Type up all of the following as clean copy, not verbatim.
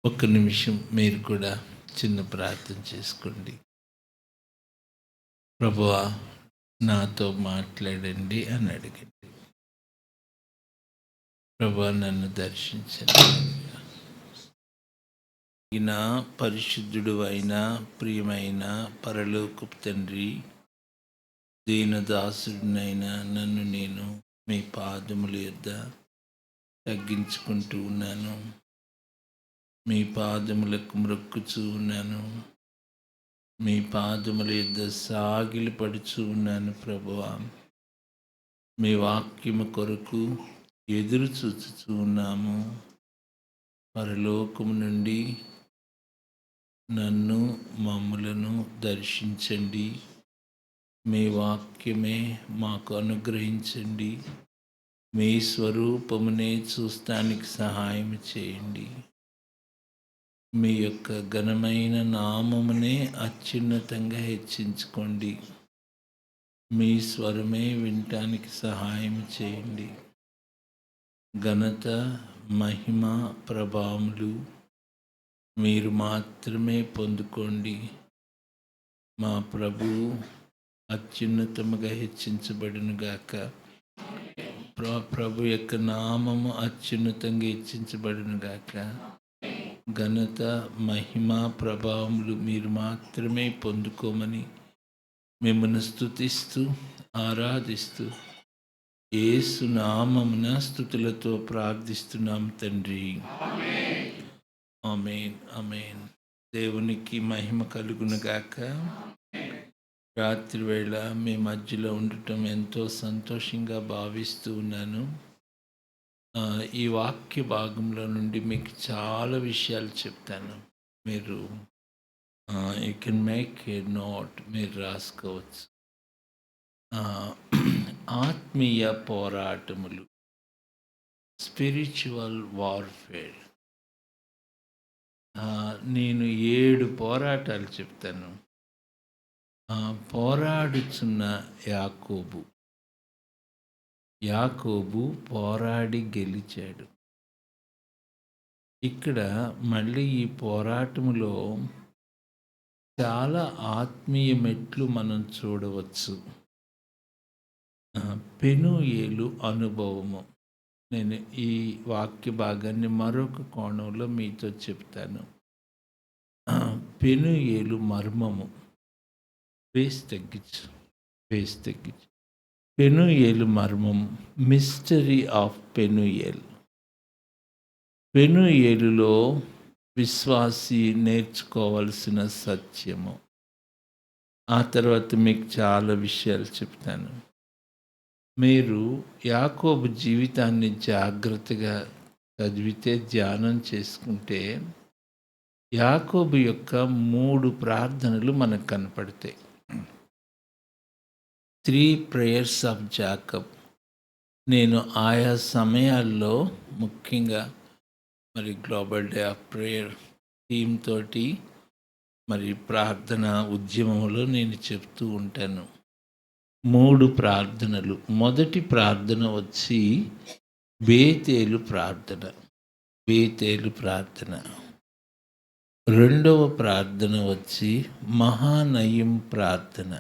ఒక్క నిమిషం మీరు కూడా చిన్న ప్రార్థన చేసుకోండి. ప్రభువా, నాతో మాట్లాడండి అని అడగండి. ప్రభువా, నన్ను దర్శించండి. ఈయన పరిశుద్ధుడు అయిన ప్రియమైన పరలోకపు తండ్రి, దీనదాసుడినైన నన్ను నేను మీ పాదముల యొద్ద తగ్గించుకుంటూ ఉన్నాను. మీ పాదములకు మ్రొక్కుచూ ఉన్నాను. మీ పాదముల యొద్ద సాగిలి పడుచూ ఉన్నాను. ప్రభువా, మీ వాక్యము కొరకు ఎదురు చూచుచూ ఉన్నాము. పరలోకము నుండి నన్ను మమ్ములను దర్శించండి. మీ వాక్యమే మాకు అనుగ్రహించండి. మీ స్వరూపమునే చూస్తానికి సహాయం చేయండి. మీ యొక్క ఘనమైన నామమునే అత్యున్నతంగా హెచ్చించుకోండి. మీ స్వరమే వినటానికి సహాయం చేయండి. ఘనత, మహిమ, ప్రభావములు మీరు మాత్రమే పొందుకోండి. మా ప్రభువు అత్యున్నతముగా హెచ్చించబడునుగాక. ప్రభు యొక్క నామము అత్యున్నతంగా హెచ్చించబడునుగాక. ఘనత, మహిమ, ప్రభావములు మీరు మాత్రమే పొందుకోమని మిమ్మల్ని స్తుతిస్తూ ఆరాధిస్తూ యేసు నామమున స్తుతులతో ప్రార్థిస్తున్నాం తండ్రి. ఆమేన్, ఆమేన్. దేవునికి మహిమ కలుగునుగాక. రాత్రి వేళ మీ మధ్యలో ఉండటం ఎంతో సంతోషంగా భావిస్తూ ఉన్నాను. ఈ వాక్య భాగంలో నుండి మీకు చాలా విషయాలు చెప్తాను. మీరు you can make a note, మీరు రాసుకోవచ్చు. ఆత్మీయ పోరాటములు, స్పిరిచువల్ వార్ఫేర్. నేను 7 పోరాటాలు చెప్తాను. పోరాడుచున్న యాకోబు పోరాడి గెలిచాడు. ఇక్కడ మళ్ళీ ఈ పోరాటములో చాలా ఆత్మీయ మెట్లు మనం చూడవచ్చు. పెనూయేలు అనుభవము. నేను ఈ వాక్య భాగాన్ని మరొక కోణంలో మీతో చెప్తాను. పెనూయేలు మర్మము. పేస్ తగ్గించు. పెనూయేలు మర్మం, మిస్టరీ ఆఫ్ పెనూయేల్. పెనూయేలులో విశ్వాసి నేర్చుకోవాల్సిన సత్యము. ఆ తర్వాత మీకు చాలా విషయాలు చెప్తాను. మీరు యాకోబు జీవితాన్ని జాగ్రత్తగా చదివితే, ధ్యానం చేసుకుంటే, యాకోబు యొక్క 3 ప్రార్థనలు మనకు కనపడతాయి. 3 ప్రేయర్స్ ఆఫ్ జాకబ్. నేను ఆయా సమయాల్లో ముఖ్యంగా మరి global day of prayer theme తోటి మరి ప్రార్థన ఉద్యమంలో నేను చెప్తూ ఉంటాను. 3 ప్రార్థనలు. మొదటి ప్రార్థన వచ్చి బేతేలు ప్రార్థన. రెండవ ప్రార్థన వచ్చి మహానయిం ప్రార్థన.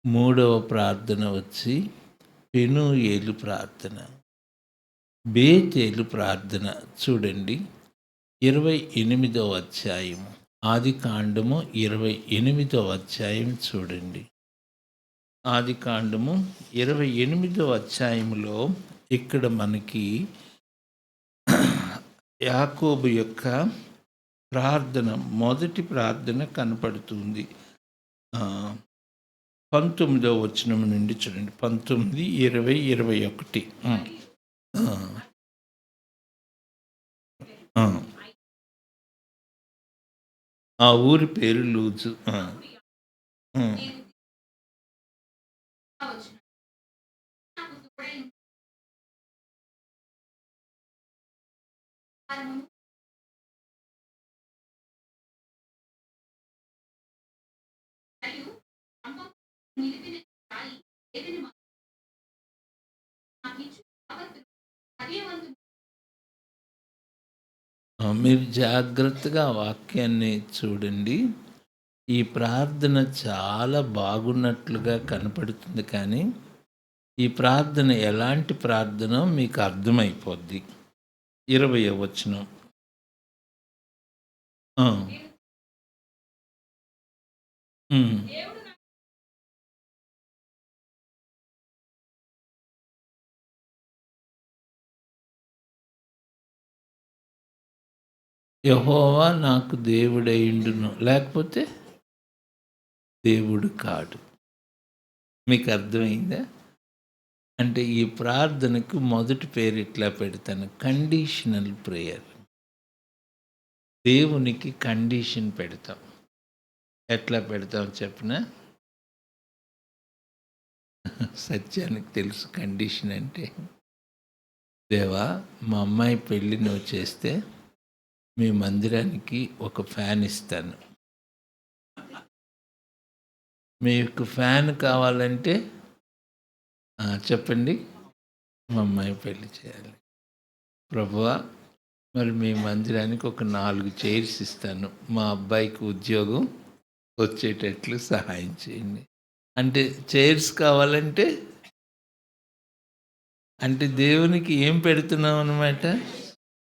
మూడవ ప్రార్థన వచ్చి పెనూయేలు ప్రార్థన. బేతేలు ప్రార్థన చూడండి, 28వ అధ్యాయం, ఆదికాండము 28వ అధ్యాయం చూడండి. ఆదికాండము 28వ అధ్యాయంలో ఇక్కడ మనకి యాకోబు యొక్క ప్రార్థన, మొదటి ప్రార్థన కనపడుతుంది. 19వ వచనం నుండి చూడండి. 19, 20, 21. ఆ ఊరి పేరు లూజు. మీరు జాగ్రత్తగా ఆ వాక్యాన్ని చూడండి. ఈ ప్రార్థన చాలా బాగున్నట్లుగా కనపడుతుంది కానీ, ఈ ప్రార్థన ఎలాంటి ప్రార్థనో మీకు అర్థమైపోద్ది. 20వ వచనం. ఆ! హ్మ్. యెహోవా నాకు దేవుడైయుండును. లేకపోతే దేవుడు కాడు. మీకు అర్థమైందా? అంటే ఈ ప్రార్థనకు మొదటి పేరు ఇట్లా పెడతాను. Conditional prayer. దేవునికి కండిషన్ పెడతాం. ఎట్లా పెడతాం చెప్పనా? సత్యానికి తెలుసు కండిషన్ అంటే. దేవా, మా అమ్మాయి పెళ్ళి నువ్వు చేస్తే మీ మందిరానికి ఒక ఫ్యాన్ ఇస్తాను. మీకు ఫ్యాన్ కావాలంటే చెప్పండి. మా అమ్మాయి పెళ్ళి చేయాలి. ప్రభువా, మరి మీ మందిరానికి ఒక 4 చైర్స్ ఇస్తాను. మా అబ్బాయికి ఉద్యోగం వచ్చేటట్లు సహాయం చేయండి. అంటే చైర్స్ కావాలంటే అంటే దేవునికి ఏం పెడుతున్నాం అన్నమాట?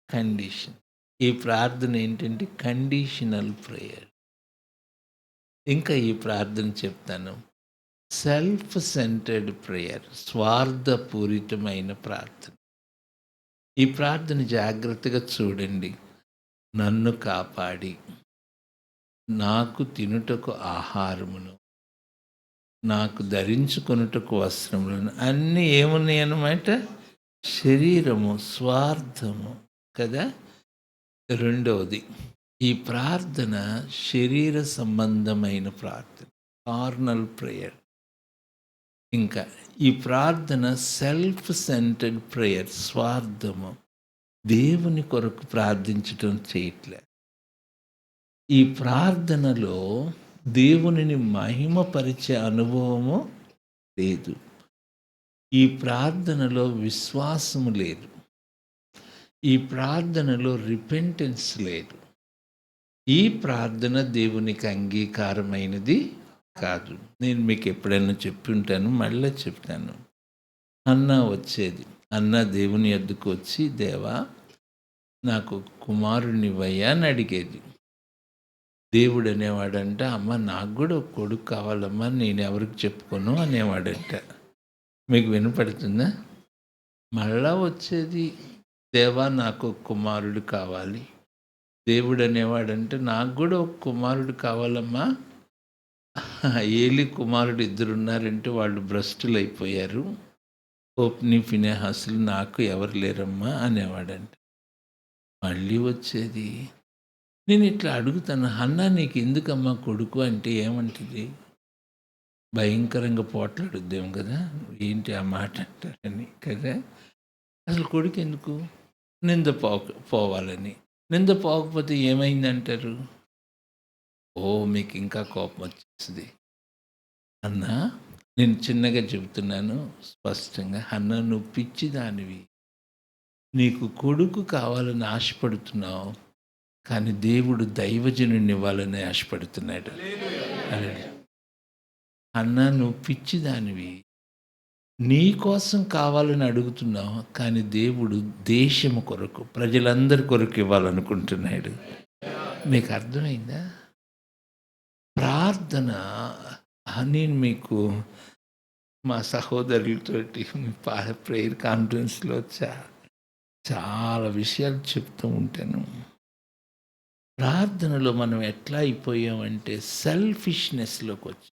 కండిషన్. ఈ ప్రార్థన ఏంటంటే కండిషనల్ ప్రేయర్. ఇంకా ఈ ప్రార్థన చెప్తాను. సెల్ఫ్ సెంటర్డ్ ప్రేయర్, స్వార్థపూరితమైన ప్రార్థన. ఈ ప్రార్థన జాగ్రత్తగా చూడండి. నన్ను కాపాడి నాకు తినుటకు ఆహారమును, నాకు ధరించుకొనుటకు వస్త్రములను, అన్నీ ఏమున్నాయి అన్నమాట? శరీరము, స్వార్థము కదా. రెండవది, ఈ ప్రార్థన శరీర సంబంధమైన ప్రార్థన, కార్నల్ ప్రేయర్. ఇంకా ఈ ప్రార్థన సెల్ఫ్ సెంటర్డ్ ప్రేయర్, స్వార్థము, దేవుని కొరకు ప్రార్థించటం చేయట్లే. ఈ ప్రార్థనలో దేవునిని మహిమపరిచే అనుభవము లేదు. ఈ ప్రార్థనలో విశ్వాసము లేదు. ఈ ప్రార్థనలో రిపెంటెన్స్ లేదు. ఈ ప్రార్థన దేవునికి అంగీకారమైనది కాదు. నేను మీకు ఎప్పుడైనా చెప్పి ఉంటాను, మళ్ళీ చెప్తాను. హన్నా వచ్చేది. హన్నా దేవుని యొద్దకు వచ్చి, దేవా, నాకు కుమారునివ్వయ్యా అని అడిగేది. దేవుడు అనేవాడంట, అమ్మ నాకు కూడా ఒక కొడుకు కావాలమ్మా, నేను ఎవరికి చెప్పుకోను అనేవాడంట. మీకు వినపడుతుందా? మళ్ళా వచ్చేది, దేవా నాకు ఒక కుమారుడు కావాలి. దేవుడు అనేవాడంటే నాకు కూడా ఒక కుమారుడు కావాలమ్మా, ఏలి కుమారుడు 2 ఉన్నారంటే వాళ్ళు భ్రష్టులు అయిపోయారు, హోప్ని ఫినెహాసులు, నాకు ఎవరు లేరమ్మా అనేవాడంట. మళ్ళీ వచ్చేది, నేను ఇట్లా అడుగుతాను, హన్నా నీకు ఎందుకమ్మా కొడుకు అంటే ఏమంటుంది? భయంకరంగా పోట్లాడుద్దేమో కదా, ఏంటి ఆ మాట అంటారని కదా. అసలు కొడుకు ఎందుకు? నింద పోవాలని. నింద పోకపోతే ఏమైందంటారు? ఓ, మీకు ఇంకా కోపం వచ్చేస్తుంది. అన్నా, నేను చిన్నగా చెబుతున్నాను స్పష్టంగా, అన్నా నువ్వు పిచ్చిదానివి. నీకు కొడుకు కావాలని ఆశపడుతున్నావు, కానీ దేవుడు దైవజనుడిని ఇవ్వాలని ఆశపడుతున్నాడు. అన్నా నువ్వు పిచ్చిదానివి. నీ కోసం కావాలని అడుగుతున్నావు, కానీ దేవుడు దేశము కొరకు, ప్రజలందరి కొరకు ఇవ్వాలనుకుంటున్నాడు. మీకు అర్థమైందా? ప్రార్థన నేను మీకు మా సహోదరులతోటి ప్రేయర్ కాన్ఫరెన్స్లో చాలా విషయాలు చెప్తూ ఉంటాను. ప్రార్థనలో మనం ఎట్లా అయిపోయామంటే సెల్ఫిష్నెస్లోకి వచ్చి,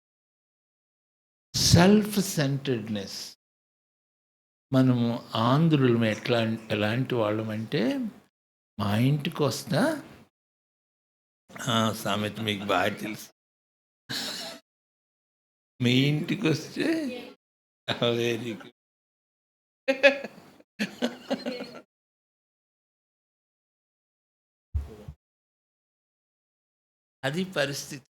సెల్ఫ్ సెంటర్డ్నెస్. మనము ఆంధ్రులం ఎలాంటి వాళ్ళమంటే, మా ఇంటికి వస్తా, సామెత మీకు బాగా తెలుసు, మీ ఇంటికి వస్తే వెరీ గుడ్. అది పరిస్థితి.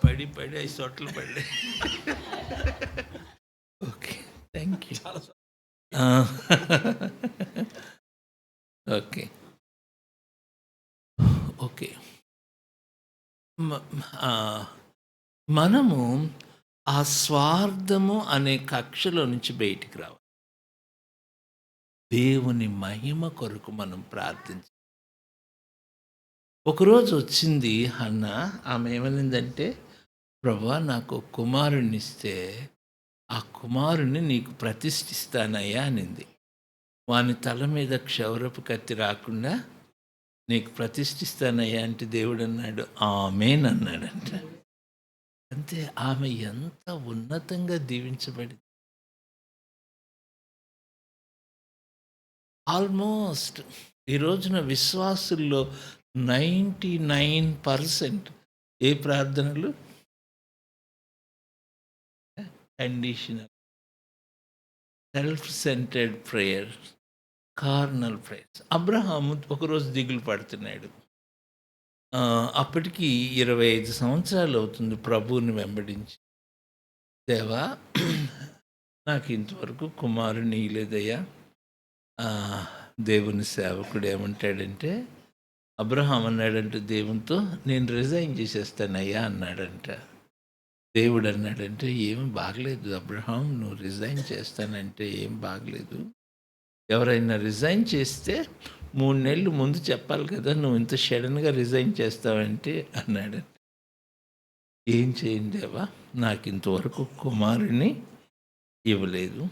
పడి 5 చోట్ల పడ్డాయి. ఆ! ఓకే. ఓకే. మ ఆహ్, మనము ఆ స్వార్థము అనే కక్షలో నుంచి బయటికి రావాలి. దేవుని మహిమ కొరకు మనం ఒకరోజు వచ్చింది హన్న. ఆమె ఏమనిందంటే, "ప్రభువా నాకు కుమారుడినిస్తే, ఆ కుమారుడిని నీకు ప్రతిష్ఠిస్తానయ్యా" అనింది. వాని తల మీద క్షౌరపు కత్తి రాకుండా నీకు ప్రతిష్ఠిస్తానయ్యా అంటే దేవుడన్నాడు, ఆమేన్ అన్నాడంట. అంతే. ఆమె ఎంత ఉన్నతంగా దీవించబడింది. ఆల్మోస్ట్ ఈ రోజున విశ్వాసుల్లో 99% ఏ ప్రార్థనలు? Conditional, self centred prayer, carnal prayers. Abraham ఒకరోజు దిగులు పడుతున్నాడు. అప్పటికి 25 సంవత్సరాలు అవుతుంది ప్రభువుని వెంబడించి. దేవా, నాకు ఇంతవరకు కుమారుని ఇయ్యలేదయ్యా. ఆహ్, దేవుని సేవకుడు ఏమంటాడంటే, అబ్రహాం అన్నాడంట దేవునితో, "నేను రిజైన్ చేసేస్తానయ్యా" అన్నాడంట. దేవుడు అన్నాడంటే, "ఏమి బాగలేదు అబ్రహాం, నువ్వు రిజైన్ చేస్తానంటే ఏం బాగలేదు. ఎవరైనా రిజైన్ చేస్తే 3 నెలలు ముందు చెప్పాలి కదా! నువ్వు ఇంత సడెన్‌గా రిజైన్ చేస్తావంటే" అన్నాడు. "ఏం చేయను దేవా, నాకింతవరకు కుమారుడిని ఇవ్వలేదు.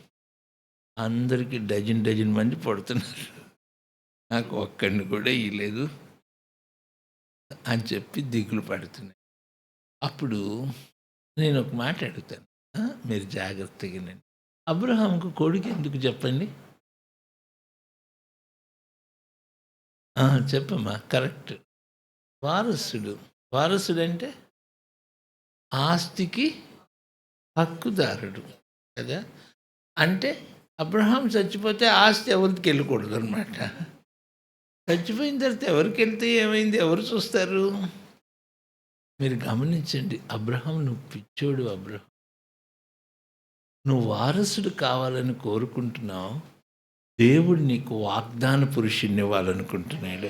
అందరికి డజన్ డజన్ మంది పుడుతున్నారు. నాకు ఒక్కడిని కూడా ఇయ్యలేదు" అని చెప్పి దిగులు పడుతున్నాడు. అప్పుడు నేనొక మాట అడుగుతాను. మీరు జాగ్రత్తగా వినండి. అబ్రహాంకు కొడుకు ఎందుకు చెప్పండి? చెప్పమ్మా కరెక్ట్. వారసుడు. వారసుడంటే ఆస్తికి హక్కుదారుడు కదా! అంటే అబ్రహాం చచ్చిపోతే ఆస్తి ఎవరికెళ్ళకూడదనమాట. చచ్చిపోయిన తర్వాత ఎవరికెళ్తే ఏమైంది? ఎవరు చూస్తారు? మీరు గమనించండి. అబ్రహాం, నువ్వు పిచ్చోడు అబ్రహాం. నువ్వు వారసుడు కావాలని కోరుకుంటున్నావు. దేవుడు నీకు వాగ్దాన పురుషుడినివ్వాలనుకుంటున్నాడు.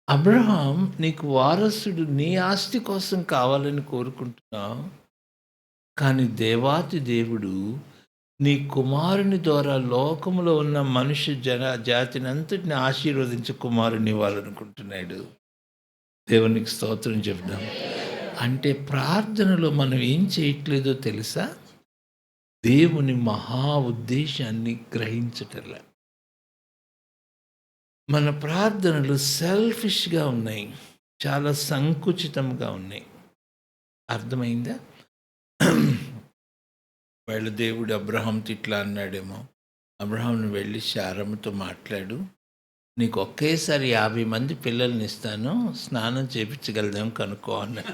అబ్రహాం, నీకు వారసుడు నీ ఆస్తి కోసం కావాలని కోరుకుంటున్నావు. కానీ దేవాతి దేవుడు నీ కుమారుని ద్వారా లోకములో ఉన్న మనుష్య జాతిని అంతటిని ఆశీర్వదించి కుమారుని ఇవ్వాలనుకుంటున్నాడు. దేవునికి స్తోత్రం చెప్దాం. అంటే ప్రార్థనలో మనం ఏం చేయట్లేదో తెలుసా? దేవుని మహా ఉద్దేశాన్ని గ్రహించటంలా. మన ప్రార్థనలు సెల్ఫిష్‌గా ఉన్నాయి. చాలా సంకుచితంగా ఉన్నాయి. అర్థమైందా? వాళ్ళ దేవుడు అబ్రహాంతో ఇట్లా అన్నాడేమో, అబ్రహాం నువ్వు వెళ్ళి శారమ్మతో మాట్లాడు. నీకు ఒకేసారి 50 మంది పిల్లల్ని ఇస్తాను. స్నానం చేపించగలదేమో కనుక్కో అన్నాడు.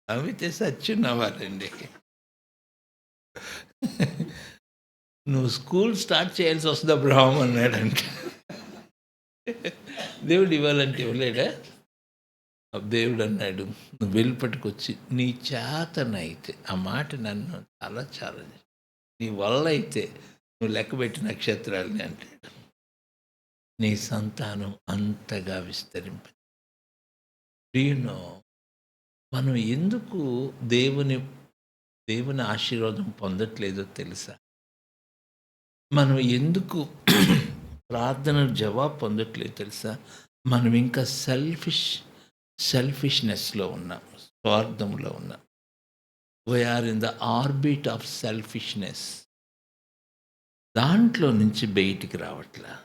నవ్వితే సచ్చి నవ్వాలండి. నువ్వు స్కూల్ స్టార్ట్ చేయాల్సి వస్తుంది అబ్రహాం అన్నాడంట. దేవుడు ఇవ్వాలంటే ఇవ్వలేడా? దేవుడు అన్నాడు, నువ్వు వెళ్ళి పట్టుకొచ్చి నీ చేతనైతే, ఆ మాట నన్ను చాలా ఛాలెంజ్, నీ వల్ల అయితే నువ్వు లెక్కబెట్టి నక్షత్రాలని అంటాడు. నీ సంతానం అంతగా విస్తరింప. డూ మనం ఎందుకు దేవుని దేవుని ఆశీర్వాదం పొందట్లేదో తెలుసా? మనం ఎందుకు ప్రార్థనలు జవాబు పొందట్లేదు తెలుసా? మనం ఇంకా సెల్ఫిష్‌నెస్‌లో ఉన్నాం. స్వార్థంలో ఉన్నాం. We are in the orbit of selfishness. దాంట్లో నుంచి బయటికి రావట్లా.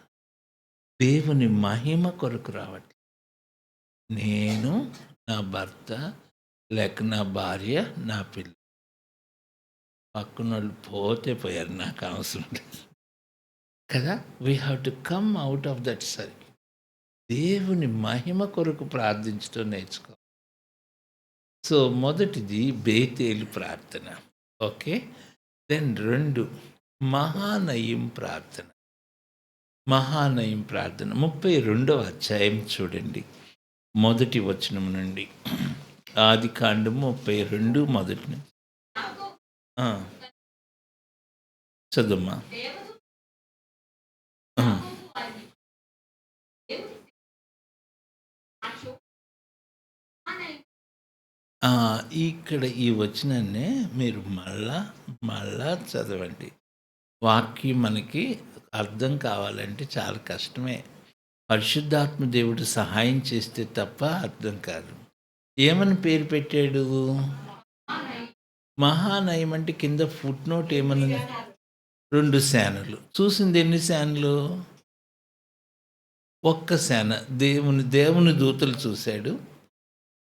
దేవుని మహిమ కొరకు రావట్లా. నేను, నా భర్త, లేక నా భార్య, నా పిల్ల. పక్కనోళ్ళు పోతే పోయారు, నాకు అవసరం లేదు కదా! We have to come out of that circle. దేవుని మహిమ కొరకు ప్రార్థించడం నేర్చుకో. సో, మొదటిది బేతేలు ప్రార్థన. ఓకే. దెన్ 2 మహానయం ప్రార్థన. మహానయం ప్రార్థన 32వ అధ్యాయం చూడండి. మొదటి వచనం నుండి. ఆదికాండము 32 మొదటి నుంచి. ఆ! చదువమ్మా. ఆ! ఆ! ఇక్కడ ఈ వచనాన్నే మీరు మళ్ళా చదవండి. వాక్యం మనకి అర్థం కావాలంటే చాలా కష్టమే. పరిశుద్ధాత్మ దేవుడు సహాయం చేస్తే తప్ప అర్థం కాదు. ఏమని పేరు పెట్టాడు? మహానయం అంటే కింద ఫుట్‌నోట్ ఏమన్నది? 2 సేనలు. చూసింది ఎన్ని సేనలు? ఒక్క సేన. దేవుని దూతలు చూసాడు.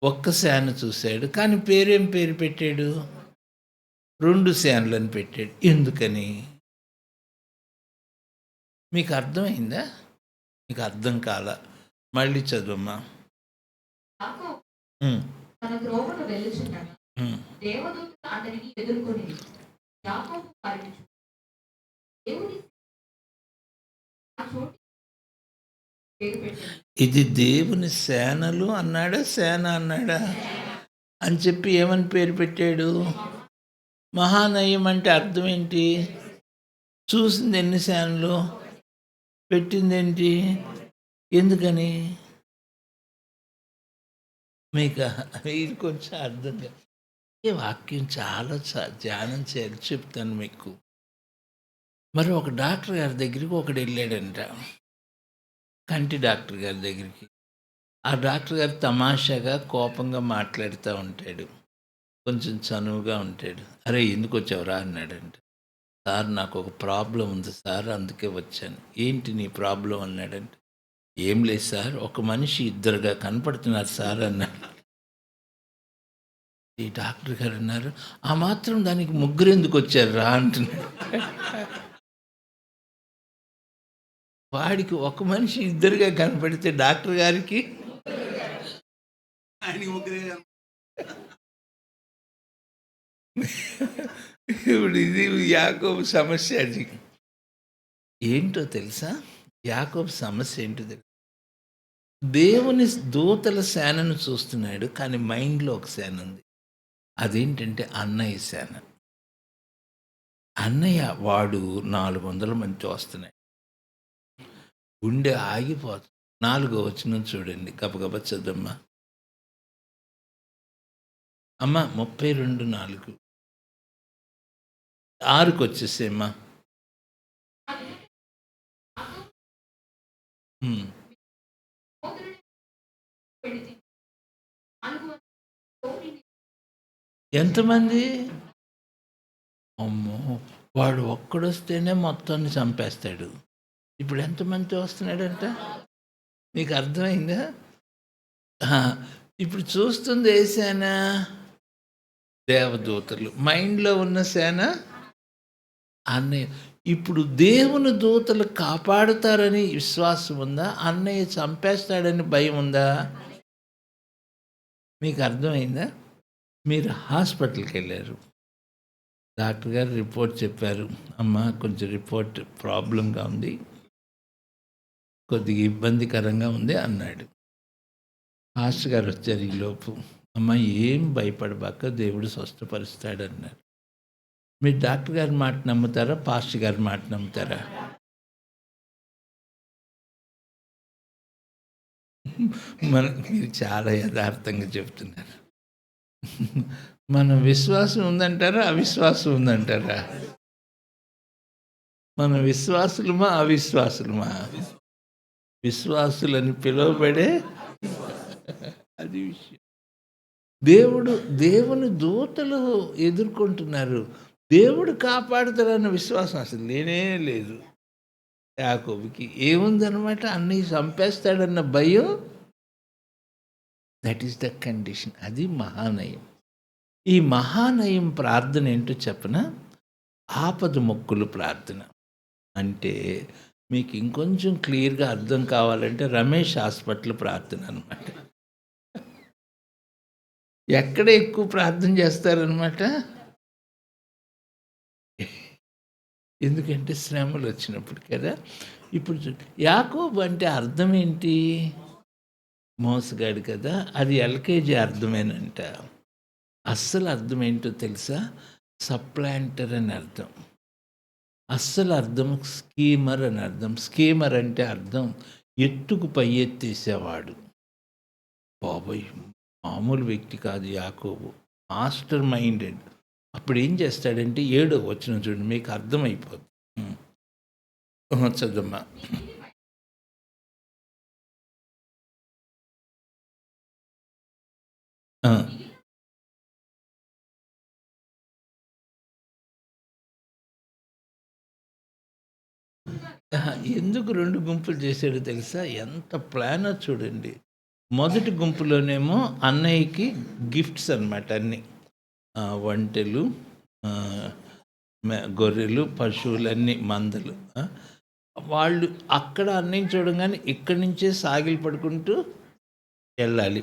ఒక్క సేన చూసాడు. కానీ పేరు పెట్టాడు? 2 సేనలని పెట్టాడు. ఎందుకని? మీకు అర్థమైందా? మీకు అర్థం కాలా. మళ్ళీ చదువమ్మా. హ్మ్. తన త్రోవను వెళ్ళుచుండగా హ్మ్. దేవదూతలు అతనికి ఎదుర్కొనిరి. యాకోబు వారిని చూసి, దేవుని ఆ చోటు పేరు పెట్టింది. ఇది దేవుని సేనలు అన్నాడా? సేన అన్నాడా? అని చెప్పి ఏమని పేరు పెట్టాడు? మహానయం అంటే అర్థం ఏంటి? చూసింది ఎన్ని సేనలు? పెట్టిందేంటి? ఎందుకని? మీకు ఇది కొంచెం అర్థం కాదు. ఈ వాక్యం చాలా ధ్యానం చేయాలి చెప్తాను మీకు. మరి ఒక డాక్టర్ గారి దగ్గరికి ఒకడెళ్ళాడంట. కంటి డాక్టర్ గారి దగ్గరికి. ఆ డాక్టర్ గారు తమాషాగా, కోపంగా మాట్లాడుతూ ఉంటాడు. కొంచెం చనువుగా ఉంటాడు. "అరే! ఎందుకొచ్చావురా?" అన్నాడంట. "సార్ నాకొక ప్రాబ్లమ్ ఉంది సార్ అందుకే వచ్చాను." "ఏంటి నీ ప్రాబ్లమ్?" అన్నాడంట. "ఏం లేదు సార్, ఒక మనిషి ఇద్దరుగా కనపడుతున్నారు సార్" అన్నాడు. ఈ డాక్టర్ గారు అన్నారు, "ఆ మాత్రం దానికి ముగ్గురెందుకొచ్చారురా?" అంటున్నాడు. వాడికి ఒక మనిషి ఇద్దరుగా కనపడితే డాక్టర్ గారికి ఆయనకి ముగ్గురే ఇప్పుడు ఇది యాకోబు సమస్య అది. ఏంటో తెలుసా? యాకోబు సమస్య ఏంటో తెలుసా? దేవుని దూతల సేనను చూస్తున్నాడు. కానీ మైండ్‌లో ఒక సేన ఉంది. అదేంటంటే అన్నయ్య సేన. అన్నయ్య వాడు 400 మందితో వస్తున్నాడు. గుండె ఆగిపోతుంది. 4వ వచనం చూడండి. గబగబా చదవమ్మా. అమ్మ 32:4 6కొచ్చేసేయమ్మా. హ్మ్. సోదరుని పెడితి. 400 తోడిని ఎంతమంది? అమ్మో! వాడు ఒక్కడొస్తేనే మొత్తాన్ని చంపేస్తాడు. ఇప్పుడు ఎంతమందితో వస్తున్నాడంట? మీకు అర్థమైందా? ఆ! ఇప్పుడు చూస్తుంది ఏ సేన? దేవదూతలు. మైండ్‌లో ఉన్న సేన అన్నయ్య. ఇప్పుడు దేవుని దూతలు కాపాడుతారని విశ్వాసం ఉందా? అన్నయ్య చంపేస్తాడని భయం ఉందా? మీకు అర్థమైందా? మీరు హాస్పిటల్‌కెళ్లారు. డాక్టర్ గారు రిపోర్ట్ చెప్పారు. "అమ్మా కొంచెం రిపోర్ట్ ప్రాబ్లమ్‌గా ఉంది. కొద్దిగా ఇబ్బందికరంగా ఉంది" అన్నాడు. పాస్టర్ గారు వచ్చారు ఈలోపు. "అమ్మా ఏం భయపడబాక దేవుడు స్వస్థపరుస్తాడన్నారు." మీరు డాక్టర్ గారి మాట నమ్ముతారా? పాస్టర్ గారి మాట నమ్ముతారా? మీరు చాలా యథార్థంగా చెప్తున్నారు. మన విశ్వాసం ఉందంటారా? అవిశ్వాసం ఉందంటారా? మన విశ్వాసులమా? అవిశ్వాసులమా? విశ్వాసులని పిలువబడే అది విషయం. దేవుని దూతలు ఎదుర్కొంటున్నారు. దేవుడు కాపాడుతాడన్న విశ్వాసం అసలు లేనే లేదు యాకోబుకి. ఏముందనమాట? అన్నయ్య చంపేస్తాడన్న భయం. That is the condition. అది మహానయం. ఈ మహానయం ప్రార్థన ఏంటో చెప్పనా? ఆపద మొక్కులు ప్రార్థన. అంటే మీకు ఇంకొంచెం క్లియర్‌గా అర్థం కావాలంటే రమేష్ హాస్పిటల్ ప్రార్థన అనమాట. ఎక్కడ ఎక్కువ ప్రార్థన చేస్తారనమాట? ఎందుకంటే శ్రమలు వచ్చినప్పుడు కదా! ఇప్పుడు యాకోబు అంటే అర్థం ఏంటి? మోసగాడు కదా! అది ఎల్‌కేజీ అర్థమేనంట. అస్సలు అర్థం ఏంటో తెలుసా? సప్లాంటర్ అని అర్థం. అస్సలు అర్థం స్కీమర్ అని అర్థం. స్కీమర్ అంటే అర్థం ఎత్తుకు పై ఎత్తేసేవాడు. బాబోయ్! మామూలు వ్యక్తి కాదు యాకోబు. Master minded. అప్పుడేం చేస్తాడంటే, ఏడో వచనం చూడండి, మీకు అర్థమైపోద్ది. చదవమ్మా. ఆ! ఎందుకు 2 గుంపులు చేసాడో తెలుసా? ఎంత ప్లానో చూడండి. మొదటి గుంపులోనేమో అన్నయ్యకి గిఫ్ట్స్ అనమాట అన్నీ. ఒంటెలు, గొర్రెలు, పశువులన్నీ, మందలు. వాళ్ళు అక్కడ అన్నయ్యని చూడంగానే ఇక్కడి నుంచే సాగిలు పడుకుంటూ వెళ్ళాలి.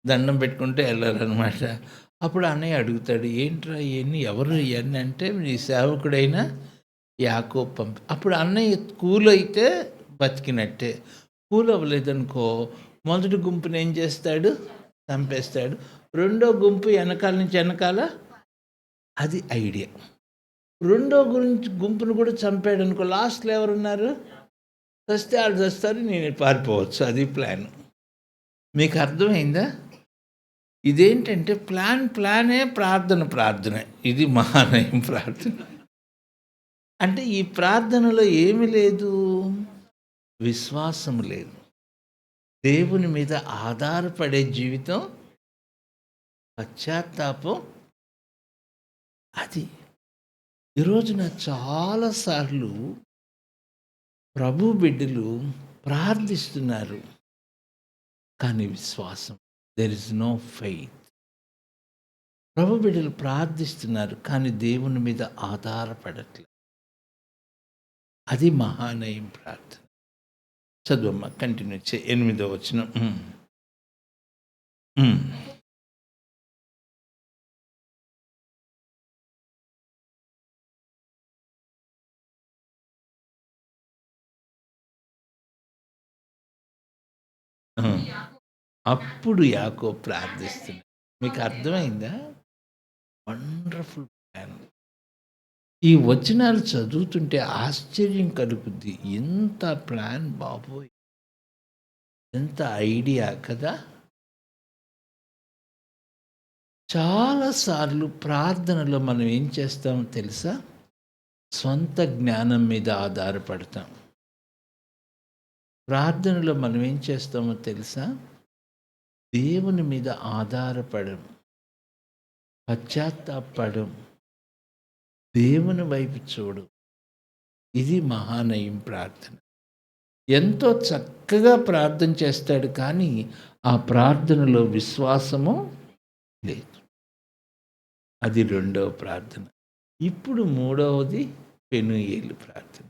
దండం పెట్టుకుంటూ వెళ్ళాలన్నమాట. అప్పుడు అన్నయ్య అడుగుతాడు, ఏంట్రా ఇవన్నీ, ఎవరు ఇవన్నీ అంటే, నీ సేవకుడైన యాకోబు పంపి. అప్పుడు అన్నయ్య కూల్ అయితే బతికినట్టే. కూల్ అవ్వలేదనుకో, మొదటి గుంపుని ఏం చేస్తాడు? చంపేస్తాడు. రెండో గుంపు వెనకాల అది ఐడియా. రెండో గుంపును కూడా చంపాడు అనుకో, లాస్ట్లో ఎవరున్నారు? చస్తే వాళ్ళు చస్తారు, నేను పారిపోవచ్చు. అది ప్లాన్. మీకు అర్థమైందా? ఇదేంటంటే ప్లానే, ప్రార్థనే. ఇది మహానయం ప్రార్థన. అంటే ఈ ప్రార్థనలో ఏమి లేదు? విశ్వాసం లేదు. దేవుని మీద ఆధారపడే జీవితం, పశ్చాత్తాపం. అది ఈరోజున చాలాసార్లు ప్రభు బిడ్డలు ప్రార్థిస్తున్నారు, కానీ విశ్వాసం, దెర్ ఇస్ నో ఫెయిత్. ప్రభు బిడ్డలు ప్రార్థిస్తున్నారు, కానీ దేవుని మీద ఆధారపడట్లేదు. అది మహానయం ప్రార్థన. చదువమ్మ, కంటిన్యూ చే. 8వ వచనం. అప్పుడు యాకోబు ప్రార్థిస్తున్నాడు. మీకు అర్థమైందా? Wonderful plan. ఈ వచనాలు చదువుతుంటే ఆశ్చర్యం కలుగుద్ది. ఎంత ప్లాన్ బాబోయ్! ఎంత ఐడియా కదా! చాలాసార్లు ప్రార్థనలో మనం ఏం చేస్తామో తెలుసా? సొంత జ్ఞానం మీద ఆధారపడతాం. ప్రార్థనలో మనం ఏం చేస్తామో తెలుసా? దేవుని మీద ఆధారపడం, పశ్చాత్తాపడం, దేవుని వైపు చూడు. ఇది మహానయం ప్రార్థన. ఎంతో చక్కగా ప్రార్థన చేస్తాడు, కానీ ఆ ప్రార్థనలో విశ్వాసము లేదు. అది రెండవ ప్రార్థన. ఇప్పుడు మూడవది పెనూయేలు ప్రార్థన.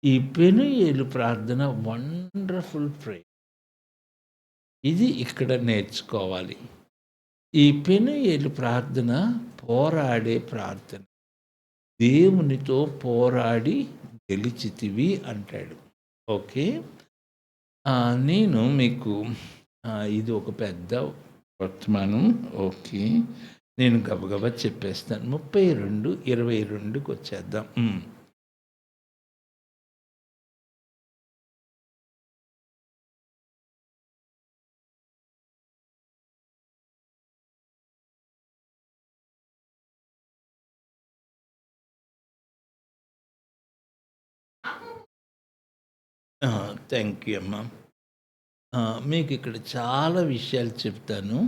ఈ పెనూయేలు ప్రార్థన వండర్ఫుల్ ప్రేయర్. ఇది ఇక్కడ నేర్చుకోవాలి. ఈ పెనూయేలు ప్రార్థన పోరాడే ప్రార్థన. దేవునితో పోరాడి గెలిచితివి అంటాడు. ఓకే, నేను మీకు ఇది ఒక పెద్ద వర్తమానం. ఓకే, నేను గబగబా చెప్పేస్తాను. 32:22కి వచ్చేద్దాం. థ్యాంక్ యూ అమ్మా. మీకు ఇక్కడ చాలా విషయాలు చెప్తాను,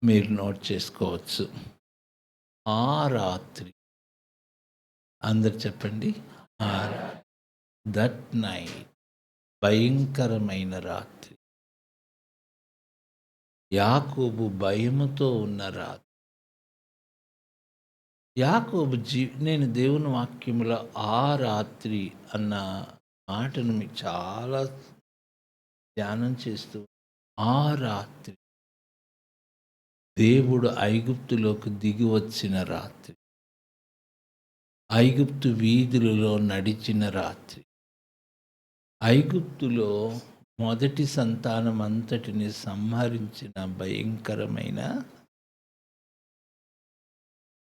మీరు నోట్ చేసుకోవచ్చు. ఆ రాత్రి, అందరు చెప్పండి. దట్ నైట్, భయంకరమైన రాత్రి, యాకోబు భయముతో ఉన్న రాత్రి. యాకోబు నేను దేవుని వాక్యములో ఆ రాత్రి అన్న మాటను మీకు చాలా ధ్యానం చేస్తూ, ఆ రాత్రి దేవుడు ఐగుప్తులోకి దిగి వచ్చిన రాత్రి, ఐగుప్తు వీధులలో నడిచిన రాత్రి, ఐగుప్తులో మొదటి సంతానం అంతటిని సంహరించిన భయంకరమైన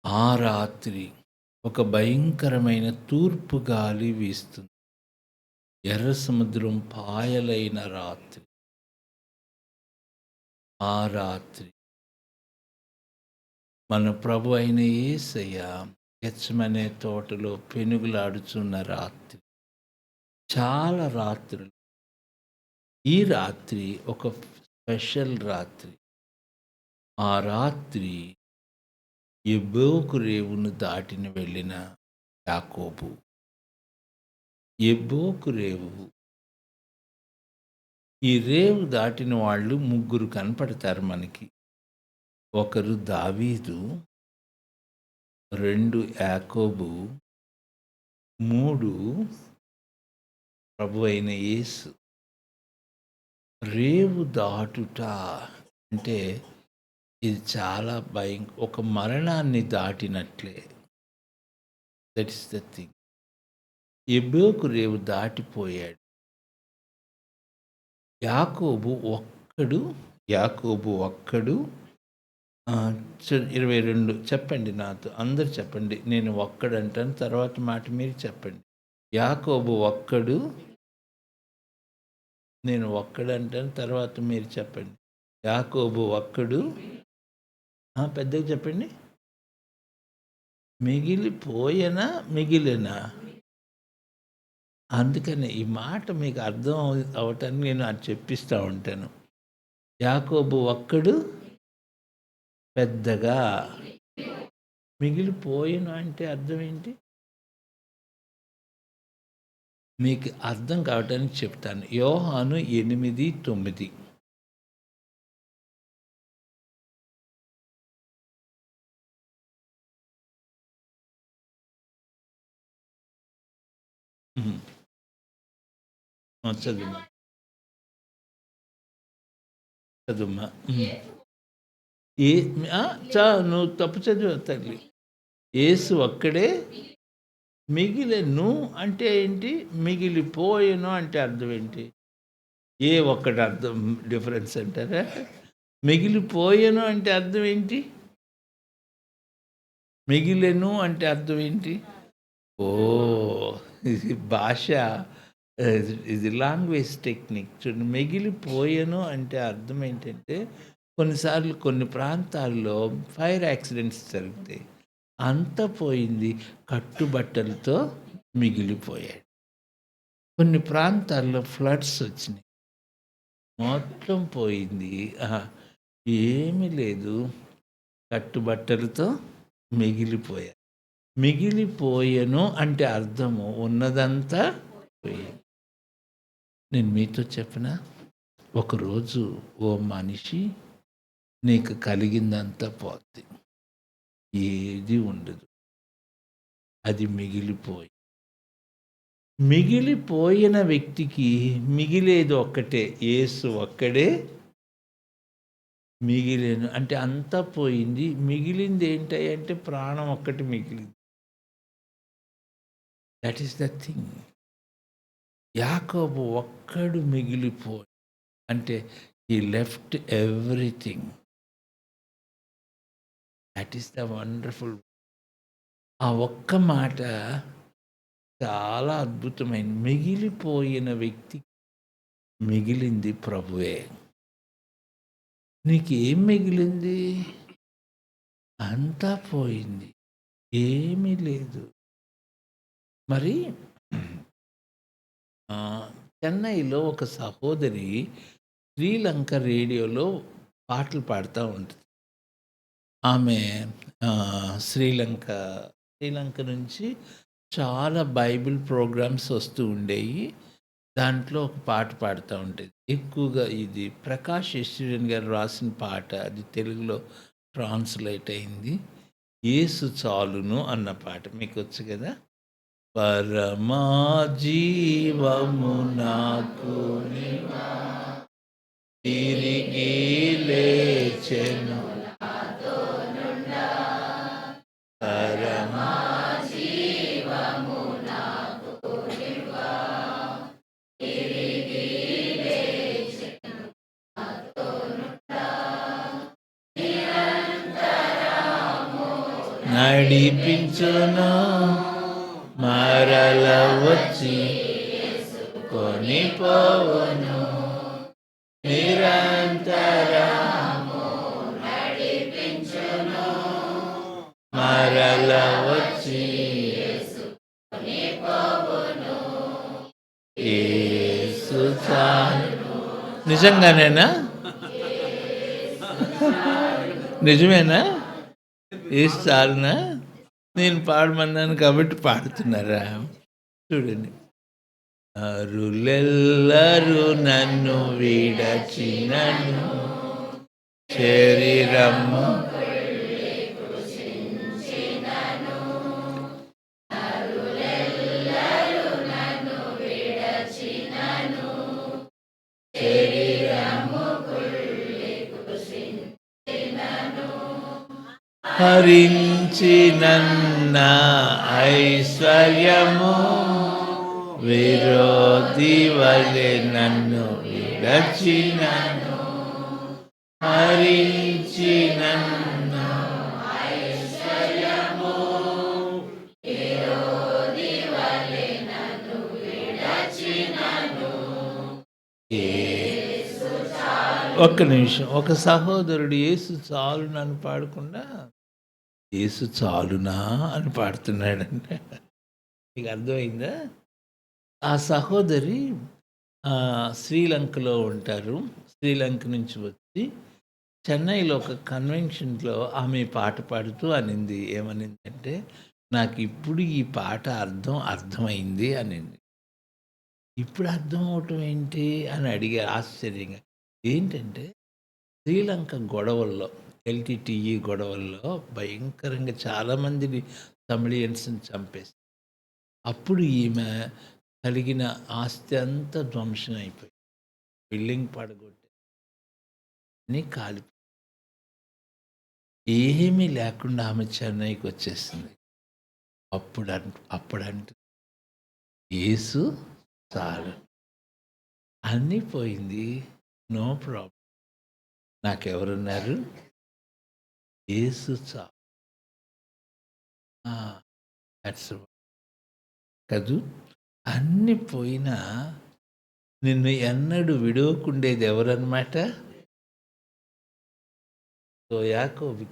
ఆ రాత్రి ఒక భయంకరమైన తూర్పు గాలి వీస్తుంది. ఎర్ర సముద్రం పాయలైన రాత్రి. ఆ రాత్రి మన ప్రభు అయిన యేసయ్య గెత్సెమనే తోటలో పెనుగులాడుచున్న రాత్రి. చాలా రాత్రులు. ఈ రాత్రి ఒక స్పెషల్ రాత్రి. ఆ రాత్రి యబ్బోకు రేవును దాటిన వెళ్ళిన యాకోబు. యబ్బోకు రేవు. ఈ రేవు దాటిన వాళ్ళు ముగ్గురు కనపడతారు మనకి. ఒకరు దావీదు, 2 యాకోబు, 3 ప్రభు అయిన యేసు. రేవు దాటుట అంటే ఇది చాలా ఒక మరణాన్ని దాటినట్లే. That is the thing. యబ్బోకు రేవు దాటిపోయాడు. యాకోబు ఒక్కడు 22 చెప్పండి నాతో. అందరు చెప్పండి. నేను ఒక్కడంటాను, తర్వాత మాట మీరు చెప్పండి. యాకోబు ఒక్కడు, నేను ఒక్కడంటాను, తర్వాత మీరు చెప్పండి. యాకోబు ఒక్కడు, పెద్దగా చెప్పండి. మిగిలినా? అందుకని ఈ మాట మీకు అర్థం అవటానికి నేను అది చెప్పిస్తూ ఉంటాను. యాకోబు ఒక్కడు పెద్దగా మిగిలిపోయిన అంటే అర్థం ఏంటి? మీకు అర్థం కావటానికి చెప్తాను. యోహాను 8:9. చదువుమా. నువ్వు తప్పు చదివా తల్లి. యేసు ఒక్కడే మిగిలెను అంటే ఏంటి? మిగిలిపోయెను అంటే అర్థం ఏంటి? ఒక్కటి అర్థం డిఫరెన్స్ అంటారా? మిగిలిపోయెను అంటే అర్థం ఏంటి? మిగిలెను అంటే అర్థం ఏంటి? ఇది భాష, ఇది లాంగ్వేజ్ టెక్నిక్. చూడండి, మిగిలిపోయెను అంటే అర్థం ఏంటంటే, కొన్నిసార్లు కొన్ని ప్రాంతాల్లో ఫైర్ యాక్సిడెంట్స్ జరుగుతాయి. అంతా పోయింది, కట్టుబట్టలతో మిగిలిపోయాడు. కొన్ని ప్రాంతాల్లో ఫ్లడ్స్ వచ్చినాయి, మొత్తం పోయింది, ఏమీ లేదు, కట్టుబట్టలతో మిగిలిపోయారు. మిగిలిపోయెను అంటే అర్థము ఉన్నదంతా పోయింది. నేను మీతో చెప్పనా, ఒకరోజు ఓ మనిషి నీకు కలిగిందంతా పోద్ది, ఏది ఉండదు. అది మిగిలిపోయిన వ్యక్తికి మిగిలేది ఒక్కటే, యేసు ఒక్కడే మిగిలేను అంటే అంతా పోయింది. మిగిలింది ఏంటంటే ప్రాణం ఒక్కటి మిగిలింది. That is the thing. యాకోబు ఒక్కడు మిగిలిపోయి అంటే he left everything. That is the wonderful. ఆ ఒక్క మాట చాలా అద్భుతమైన. మిగిలిపోయిన వ్యక్తి మిగిలింది ప్రభువే. నీకేం మిగిలింది? అంతా పోయింది, ఏమీ లేదు. మరి చెన్నైలో ఒక సహోదరి శ్రీలంక రేడియోలో పాటలు పాడుతూ ఉంటుంది. ఆమె శ్రీలంక నుంచి చాలా బైబిల్ ప్రోగ్రామ్స్ వస్తూ ఉండేవి. దాంట్లో ఒక పాట పాడుతూ ఉండేది. ఎక్కువగా ఇది ప్రకాష్ యశ్వరన్ గారు రాసిన పాట. అది తెలుగులో ట్రాన్స్లేట్ అయింది. యేసు చాలును అన్న పాట మీకు వచ్చు కదా. పరమా జీవము నాకు తిరిగి లేచెను, పరమా జీవము నాకు తిరిగి లేచెను, నిరంతరము నడిపించును, మరల వచ్చి కొనిపోవును. నిరంతరము నడిపించును, మరల వచ్చి యేసు చాలు. నిజంగానేనా? నిజమేనా? యేసు చాలునా? నేను పాడమన్నాను కాబట్టి పాడుతున్నారా? చూడండి. నరులెల్లరూ నన్ను విడచినను, శరీరము హరించినన్న ఐశ్వర్యము, విరోధి వలె నన్ను విడచినను, హరించినన్న ఐశ్వర్యము, విరోధి వలె నన్ను విడచినను. ఒక్క నిమిషం. ఒక సహోదరుడు యేసు చాలు నన్ను పాడకుండా యేసు చాలునా అని పాడుతున్నాడంటే మీకు అర్థమైందా? ఆ సహోదరి శ్రీలంకలో ఉంటారు. శ్రీలంక నుంచి వచ్చి చెన్నైలో ఒక కన్వెన్షన్లో ఆమె పాట పాడుతూ అనింది. ఏమనిందంటే, నాకు ఇప్పుడు ఈ పాట అర్థమైంది అనింది. ఇప్పుడు అర్థం అవటం ఏంటి అని అడిగారు ఆశ్చర్యంగా. ఏంటంటే, శ్రీలంక గొడవల్లో ఎల్టీటీఈ గొడవల్లో భయంకరంగా చాలామందిని తమిళియన్స్ని చంపేసి అప్పుడు ఈమె కలిగిన ఆస్తి అంతా ధ్వంసం అయిపోయి బిల్డింగ్ పడగొట్టి అన్నీ కాలిపోయి ఏమీ లేకుండా ఆమె చెన్నైకి వచ్చేసింది. అప్పుడంటే యేసు చాలు, అన్నీ పోయింది, నో ప్రాబ్లం, నాకెవరున్నారు, యేసు చాలు. దట్స్ కదూ. అన్ని పోయినా నిన్ను ఎన్నడూ విడవకుండేది ఎవరన్నమాట? సో యాకోబు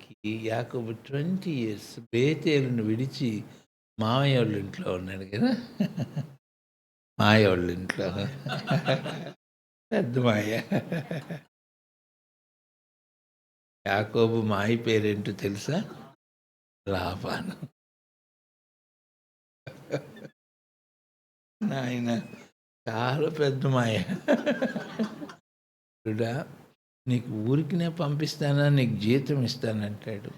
20 years బేతేలును విడిచి మామయ్య వాళ్ళ ఇంట్లో ఉన్నాడు కదా. మాయ వాళ్ళ ఇంట్లో పెద్ద మాయ. యాకోబు మాయ పేరేంటో తెలుసా? లాబాను. నాయన చాలా పెద్ద మాయ. నీకు ఊరికినే పంపిస్తానా, నీకు జీతం ఇస్తానంటాడు.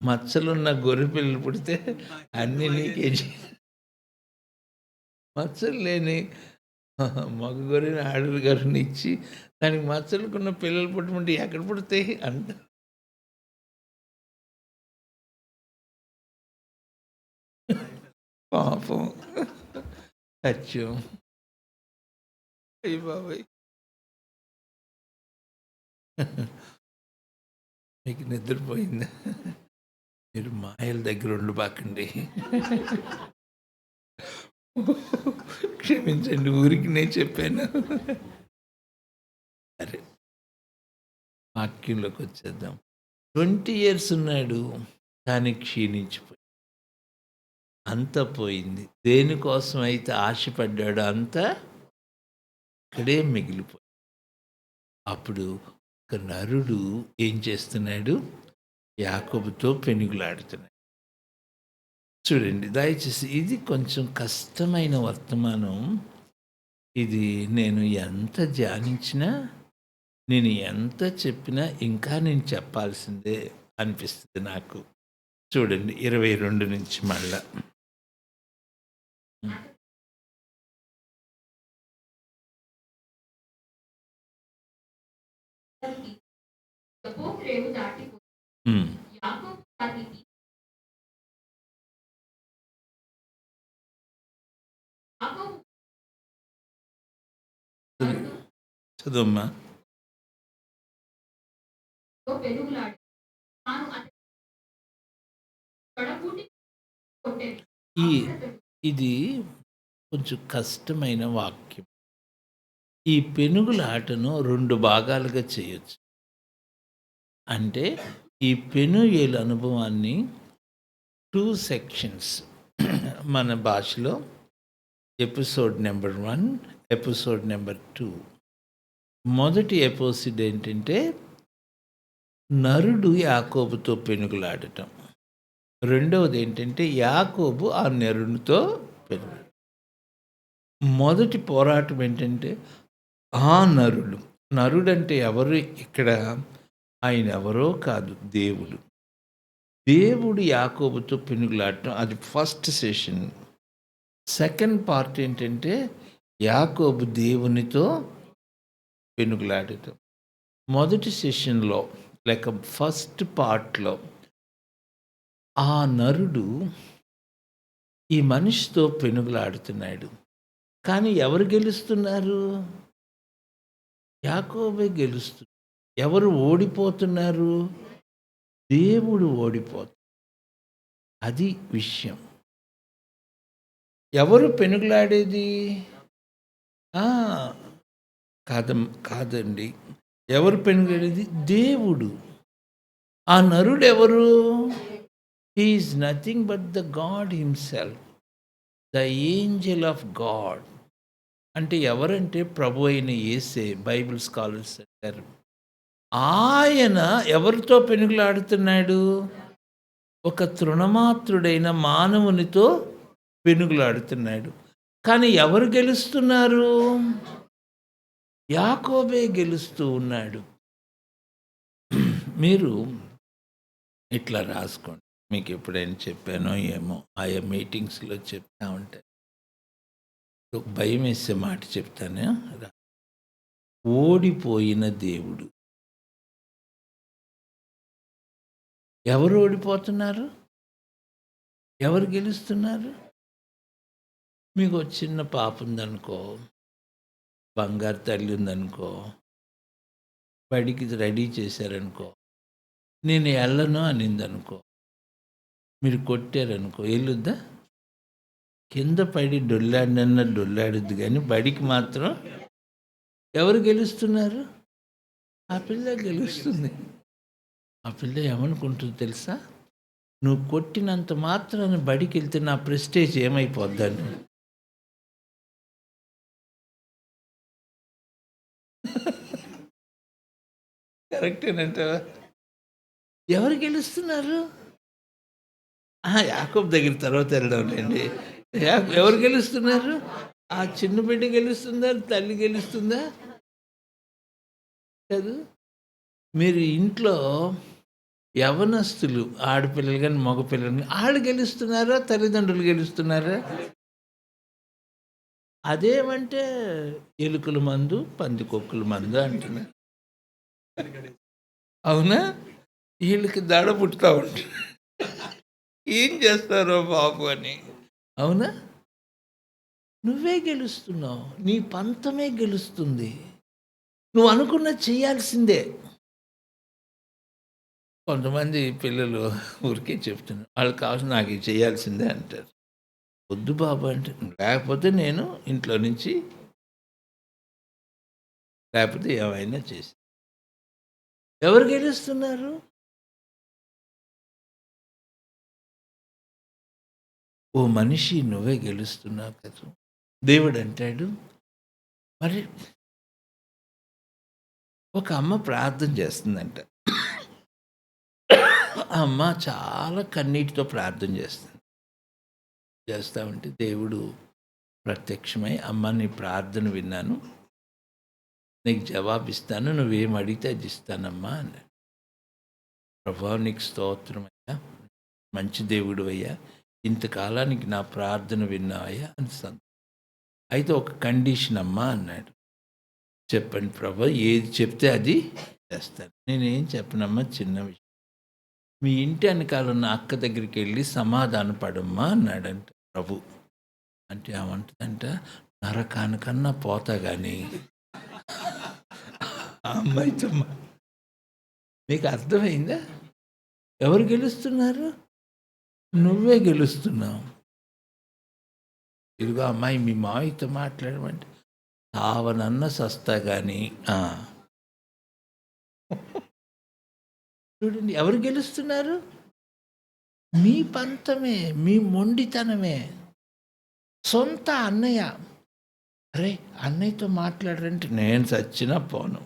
మచ్చలున్న గొర్రె పిల్లలు పుడితే అన్నీ నీకే. మచ్చలు లేని మగ గొర్రెని ఆడలు గారిని ఇచ్చి దానికి మచ్చలుకున్న పిల్లలు పుట్టమంటే ఎక్కడ పుడతాయి అంట. పాపం సత్యం. అయ్య బాబాయ్, మీకు నిద్రపోయిందా? మీరు మాయల దగ్గర ఉండిపాకండి. క్షమించండి, ఊరికి నేను చెప్పాను. సరే, వాక్యంలోకి వచ్చేద్దాం. 20 years ఉన్నాడు, కానీ క్షీణించిపోయి అంత పోయింది. దేనికోసం అయితే ఆశపడ్డాడో అంతా ఇక్కడే మిగిలిపోయి. అప్పుడు ఒక నరుడు ఏం చేస్తున్నాడు? యాకోబుతో పెనుగులాడుతున్నాడు. చూడండి దయచేసి, ఇది కొంచెం కష్టమైన వర్తమానం. ఇది నేను ఎంత ధ్యానించినా, నేను ఎంత చెప్పినా ఇంకా నేను చెప్పాల్సిందే అనిపిస్తుంది నాకు. చూడండి 22 నుంచి మళ్ళా. రేవు దాటిపోయి యాకోబు వారికి చదువమ్మా. పెనుగులాడి తాను తొడగూటి కొట్టెను. ఈ అప్పుడతడు ఇది కొంచెం కష్టమైన వాక్యం. ఈ పెనుగులాటను 2 భాగాలుగా చేయొచ్చు. అంటే ఈ పెనూయేలు అనుభవాన్ని 2 సెక్షన్స్ మన భాషలో ఎపిసోడ్ నెంబర్ 1, ఎపిసోడ్ నెంబర్ 2. మొదటి ఎపిసోడ్ ఏంటంటే నరుడు యాకోబుతో పెనుగులాడటం. రెండవది ఏంటంటే యాకోబు ఆ నరునితో పెనుగు. మొదటి పోరాటం ఏంటంటే ఆ నరుడు. నరుడంటే ఎవరు ఇక్కడ? ఆయన ఎవరో కాదు, దేవుడు. దేవుడు యాకోబుతో పెనుగులాడటం అది ఫస్ట్ సెషన్. సెకండ్ పార్ట్ ఏంటంటే యాకోబు దేవునితో పెనుగులాడటం. మొదటి సెషన్లో లేక ఫస్ట్ పార్ట్లో ఆ నరుడు ఈ మనిషితో పెనుగులాడుతున్నాడు. కానీ ఎవరు గెలుస్తున్నారు? యాకోబే గెలుస్తున్నారు. ఎవరు ఓడిపోతున్నారు? దేవుడు ఓడిపోతాడు. అది విషయం. ఎవరు పెనుగులాడేది? ఆ! కాదండి. ఎవరు పెనుగులాడేది? దేవుడు. ఆ నరుడు ఎవరు? He is nothing but the God himself, the Angel of God. అంటే ఎవరంటే ప్రభు అయిన యేసే. బైబిల్ స్కాలర్స్ అంటారు. ఆయన ఎవరితో పెనుగులాడుతున్నాడు? ఒక తృణమాత్రుడైన మానవునితో పెనుగులాడుతున్నాడు. కానీ ఎవరు గెలుస్తున్నారు? యాకోబే గెలుస్తూ ఉన్నాడు. మీరు ఇట్లా రాసుకోండి. మీకు ఎప్పుడైనా చెప్పానో ఏమో, ఆయా మీటింగ్స్లో చెప్తా ఉంటాను. ఒక భయం వేసే మాట చెప్తాను. ఓడిపోయిన దేవుడు. ఎవరు ఓడిపోతున్నారు? ఎవరు గెలుస్తున్నారు? మీకు ఒక చిన్న పాప ఉందనుకో, బంగారు తల్లి ఉందనుకో, బడికి రెడీ చేశారనుకో, నేను వెళ్ళను అనిందనుకో, మీరు కొట్టారనుకో, వెళ్ళొద్దా? కింద పడి డొల్లాడినన్న డొల్లాడుద్ది, కానీ బడికి మాత్రం ఎవరు గెలుస్తున్నారు? ఆ పిల్ల గెలుస్తుంది. ఆ పిల్ల ఏమనుకుంటుంది తెలుసా? నువ్వు కొట్టినంత మాత్రాన బడికి వెళ్తే నా ప్రెస్టేజ్ ఏమైపోద్దని. కరెక్టేనంటావా? ఎవరు గెలుస్తున్నారు? యాకోబు దగ్గర తర్వాత వెళ్దాంలేండి. ఎవరు గెలుస్తున్నారు? ఆ చిన్న బిడ్డ గెలుస్తుందా? తల్లి గెలుస్తుందా? కాదు. మీరు ఇంట్లో యవనస్తులు, ఆడపిల్లలు కానీ మగపిల్లలు కానీ, వాళ్ళు గెలుస్తున్నారా? తల్లిదండ్రులు గెలుస్తున్నారా? అదేమంటే ఎలుకల మందు, పందికొక్కుల మందు అంటున్నారు. అవునా? వీళ్ళకి దడ పుట్టుతూ ఉంటుంది. ఏం చేస్తారో బాబు అని. అవునా? నువ్వే గెలుస్తున్నావు. నీ పంతమే గెలుస్తుంది. నువ్వు అనుకున్నది చేయాల్సిందే. కొంతమంది పిల్లలు ఊరికే చెప్తున్నారు, వాళ్ళకి కావాల్సిన నాకు ఇది చేయాల్సిందే అంటారు. వద్దు బాబు అంటే, లేకపోతే నేను ఇంట్లో నుంచి లేకపోతే ఏమైనా చేసి. ఎవరు గెలుస్తున్నారు? ఓ మనిషి, నువ్వే గెలుస్తున్నావు కదా. దేవుడు అంటాడు. మరి ఒక అమ్మ ప్రార్థన చేస్తుందంట. ఆ అమ్మ చాలా కన్నీటితో ప్రార్థన చేస్తూ ఉంటే దేవుడు ప్రత్యక్షమై, అమ్మ నీ ప్రార్థన విన్నాను, నీకు జవాబిస్తాను, నువ్వేం అడిగితే అది ఇస్తానమ్మా అన్నాడు. ప్రభువా నీకు స్తోత్రమయ్యా, మంచి దేవుడు అయ్యా, ఇంతకాలానికి నా ప్రార్థన విన్నావయ్యా అని అయితే ఒక కండిషన్ అమ్మా అన్నాడు. చెప్పండి ప్రభు, ఏది చెప్తే అది చేస్తాను. నేనేం చెప్పనమ్మా, చిన్న విషయం. మీ ఇంటి వెనకాల ఉన్న అక్క దగ్గరికి వెళ్ళి సమాధాన పడమ్మా అన్నాడంట ప్రభు. అంటే ఏమంటుందంట, నరకానికన్నా పోతా కానీ ఆ అమ్మాయితో. మీకు అర్థమైందా? ఎవరు గెలుస్తున్నారు? నువ్వే గెలుస్తున్నావు. ఇదిగో అమ్మాయి మీ మావయ్యతో మాట్లాడమంటే చావనన్నా సస్తా గాని ఆ! చూడండి ఎవరు గెలుస్తున్నారు? మీ పంతమే, మీ మొండితనమే. సొంత అన్నయ్య. అరేయ్! అన్నయ్యతో మాట్లాడరంటే నేను చచ్చినా పోను.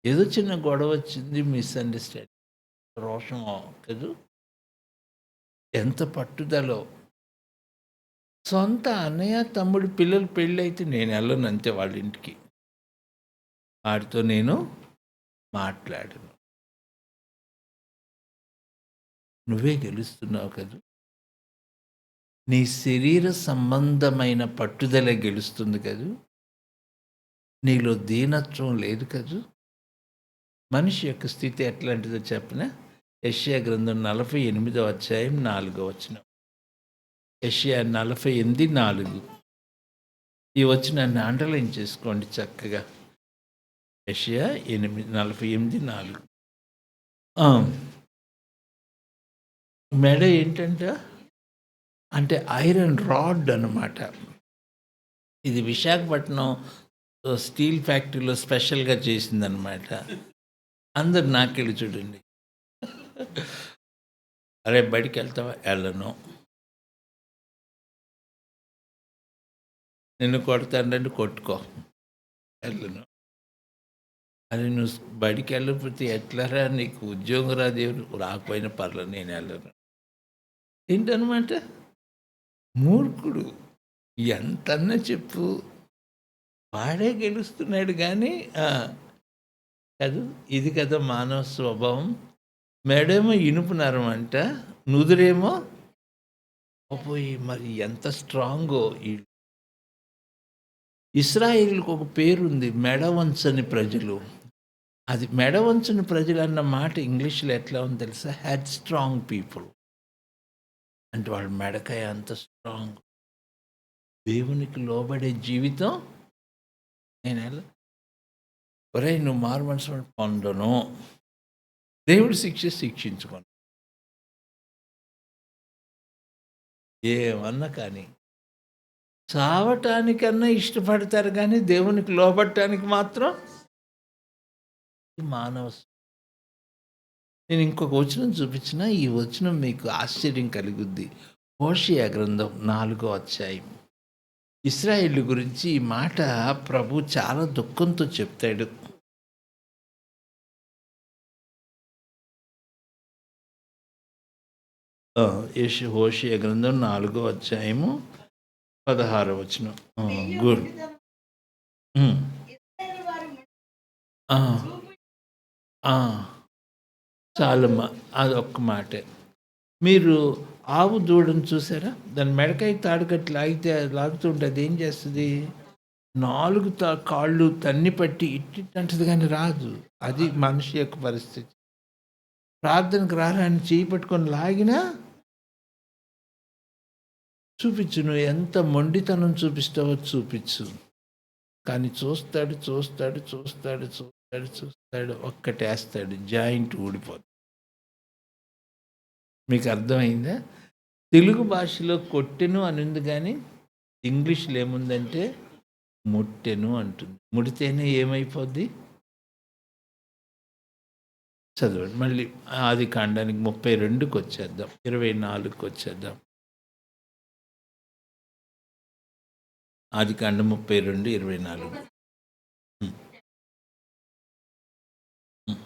ఏదో చిన్న గొడవ వచ్చింది మిస్‌అండర్‌స్టాండింగ్. రోషం కదూ! ఎంత పట్టుదలో. సొంత అన్నయ్య, తమ్ముడు పిల్లలు పెళ్ళైతే నేనెళ్ళను అంతే వాళ్ళ ఇంటికి. వాడితో నేను మాట్లాడను. నువ్వే గెలుస్తున్నావు కదూ! నీ శరీర సంబంధమైన పట్టుదలే గెలుస్తుంది కదూ! నీలో దీనత్వం లేదు కదూ! మనిషి యొక్క స్థితి ఎట్లాంటిదో చెప్పనా? యెషయా గ్రంథం 48వ అధ్యాయం 4వ వచనం. యెషయా 48, 4. ఈ వచనాన్ని అండర్‌లైన్ చేసుకోండి చక్కగా. యెషయా 48, 4. ఆ! మెడ ఏంటంట? అంటే ఐరన్ రాడ్ అనమాట. ఇది విశాఖపట్నం స్టీల్ ఫ్యాక్టరీలో స్పెషల్‌గా చేసిందనమాట. అందరు నాకెళ్ళి చూడండి. "అరే! బయటికెళ్తావా?" "ఎళ్ళను." "నిన్ను కొడతానంటే కొట్టుకో." "ఎళ్ళను." "అరే! నువ్వు బడికెళ్ళకపోతే ఎట్లరా? నీకు ఉద్యోగం రాదు ఏమి రాకపోయినా పర్లేదు నేనెళ్ళను." ఏంటనమాట? మూర్ఖుడు. ఎంతన్నా చెప్పు. వాడే గెలుస్తున్నాడు గానీ కాదు. ఇది కదా మానవ స్వభావం. మెడేమో ఇనుప నరమంట. నుదురేమో బాబోయ్! మరి ఎంత స్ట్రాంగో ఈళ్ళు. ఇశ్రాయేలుకి ఒక పేరుంది. మెడ వంచని ప్రజలు. అది మెడ వంచని ప్రజలన్న మాట ఇంగ్లీష్‌లో ఎట్లా ఉందో తెలుసా? Head strong people. అంటే వాళ్ళ మెడకాయ అంత స్ట్రాంగ్. దేవునికి లోబడే జీవితం నేనెలా ఒరేయ్! నువ్వు మారు మనసు పొందను. దేవుడు శిక్షించుకోను. ఏమన్నా కానీ. చావటానికన్నా ఇష్టపడతారు గానీ, దేవునికి లోబడటానికి మాత్రం మానవ నేను ఇంకొక వచనం చూపించినా, ఈ వచనం మీకు ఆశ్చర్యం కలుగుద్ది. హోషేయ గ్రంథం 4వ అధ్యాయం. ఇశ్రాయేలు గురించి ఈ మాట ప్రభు చాలా దుఃఖంతో చెప్తాడు. హోషేయ గ్రంథం 4వ అధ్యాయము 16వ వచనం. గుడ్. హ్మ్. ఆ! ఆ! చాలమ్మా. అదొక్క మాటే. మీరు ఆవు దూడను చూసారా? దాని మెడకాయ తాడు కట్టి లాగితే లాగుతుంటే అదేం చేస్తది? 4 కాళ్ళు తన్ని పట్టి ఇట్టిట్టంటది గానీ రాదు. అది మనిషి యొక్క పరిస్థితి. ప్రార్థనకు రారా అని చెయ్యి పట్టుకొని లాగినా చూపిచ్చు. నువ్వు ఎంత మొండితనం చూపిస్తావో చూపిచ్చు. కానీ చూస్తాడు. ఒక్కటేస్తాడు. జాయింట్ ఊడిపోద్ది. మీకు అర్థమైందా? తెలుగు భాషలో కొట్టెను అనుంది గానీ, ఇంగ్లీష్‌లో ఏముందంటే ముట్టెను అంటుంది. ముడితేనే ఏమైపోద్ది? చదవండి. మళ్ళీ ఆదికాండానికి 32కొచ్చేద్దాం. 24కొచ్చేద్దాం. ఆదికాండం 32, 24. హ్మ్. హ్మ్.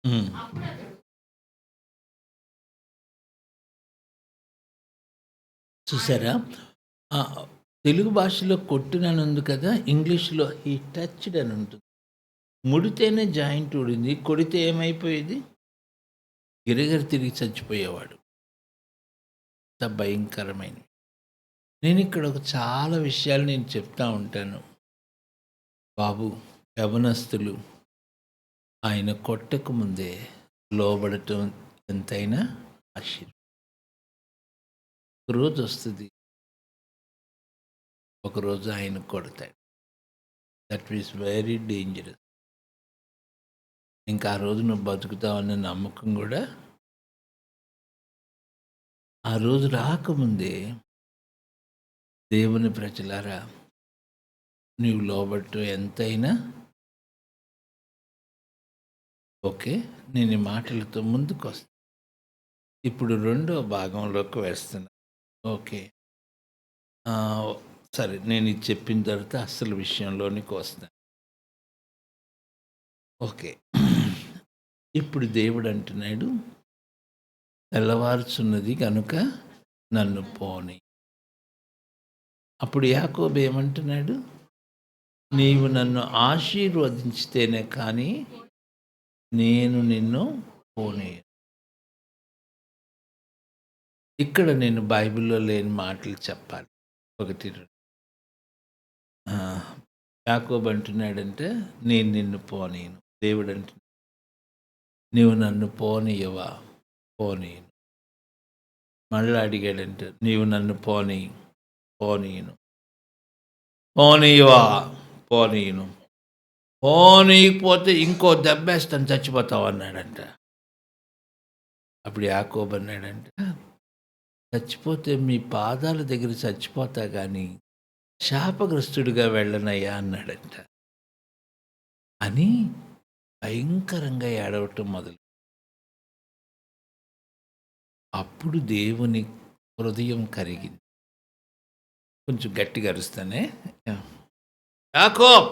హ్మ్. చూసారా? తెలుగు భాషలో కొట్టుననుంది కదా! ఇంగ్లీష్‌లో హి టచ్డ్ అని ఉంటుంది. ముడితేనే జాయింట్ ఊడింది. కొడితే ఏమైపోయేది? గిరగిర తిరిగి చచ్చిపోయేవాడు. ఎంత భయంకరమైనవి. నేనిక్కడ ఒక చాలా విషయాలు నేను చెప్తా ఉంటాను. బాబు, యవ్వనస్తులు ఆయన కొట్టక ముందే లోబడటం ఎంతైనా ఆశ్చర్యం. ఒక రోజొస్తది. ఒకరోజు ఆయన కొడతాడు. That is very dangerous. ఇంకా ఆ రోజు నువ్వు బతుకుతావన్న నమ్మకం కూడా ఆ రోజు రాకముందే దేవుని ప్రజలారా నీవు లోబట్టు ఎంతైనా ఓకే. నేను ఈ మాటలతో ముందుకొస్తా. ఇప్పుడు రెండో భాగంలోకి వేస్తున్నా. ఓకే. ఆహ్, సరే నేను ఇది చెప్పిన తర్వాత అసలు విషయంలోనికి వస్తా. ఓకే. ఇప్పుడు దేవుడు అంటున్నాడు, తెల్లవారుచున్నది గనుక నన్ను పోనీ. అప్పుడు యాకోబు ఏమంటున్నాడు? నీవు నన్ను ఆశీర్వదించితేనే కానీ నేను నిన్ను పోనీయను. ఇక్కడ నేను బైబిల్‌లో లేని మాటలు చెప్పాలి. 1, 2 ఆ! యాకోబు అంటున్నాడంటే, నేను నిన్ను పోనీయను. దేవుడు అంటున్నాడు, నీవు నన్ను పోనీయవా? పోనీయను. మళ్ళా అడిగాడంట, నీవు నన్ను పోనీయను. పోనీయవా? పోనీయను. పోనీయకపోతే ఇంకో దెబ్బేస్తాను చచ్చిపోతావు అన్నాడంట. అప్పుడు యాకోబు అన్నాడంట, చచ్చిపోతే మీ పాదాల దగ్గర చచ్చిపోతా గాని శాపగ్రస్తుడిగా వెళ్ళనయ్యా అన్నాడంట. అని భయంకరంగా ఏడవటం మొదలు. అప్పుడు దేవుని హృదయం కరిగింది. కొంచెం గట్టిగా అరుస్తానే, యాకోబ్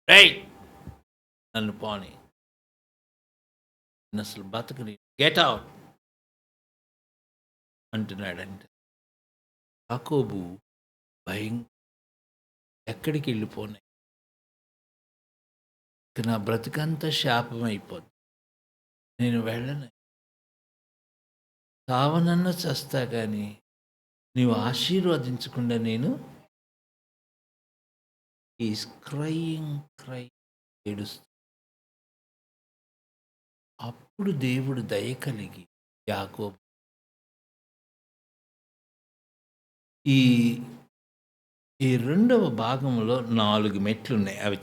రేయ్ నన్ను పోనీ, అసలు బతకని గెట్ అవుట్ అంటున్నాడంట. యాకోబు భయం, ఎక్కడికి వెళ్ళిపోనాయి, ఇక నా బ్రతుకంతా శాపం అయిపోద్ది, నేను వెళ్ళను, చావనన్న చస్తా కానీ నీవు ఆశీర్వదించకుండా నేను ఈస్ క్రై ఏడుస్తూ. అప్పుడు దేవుడు దయ కలిగి యాకోబు ఈ ఈ రెండవ భాగంలో 4 మెట్లున్నాయి. అవి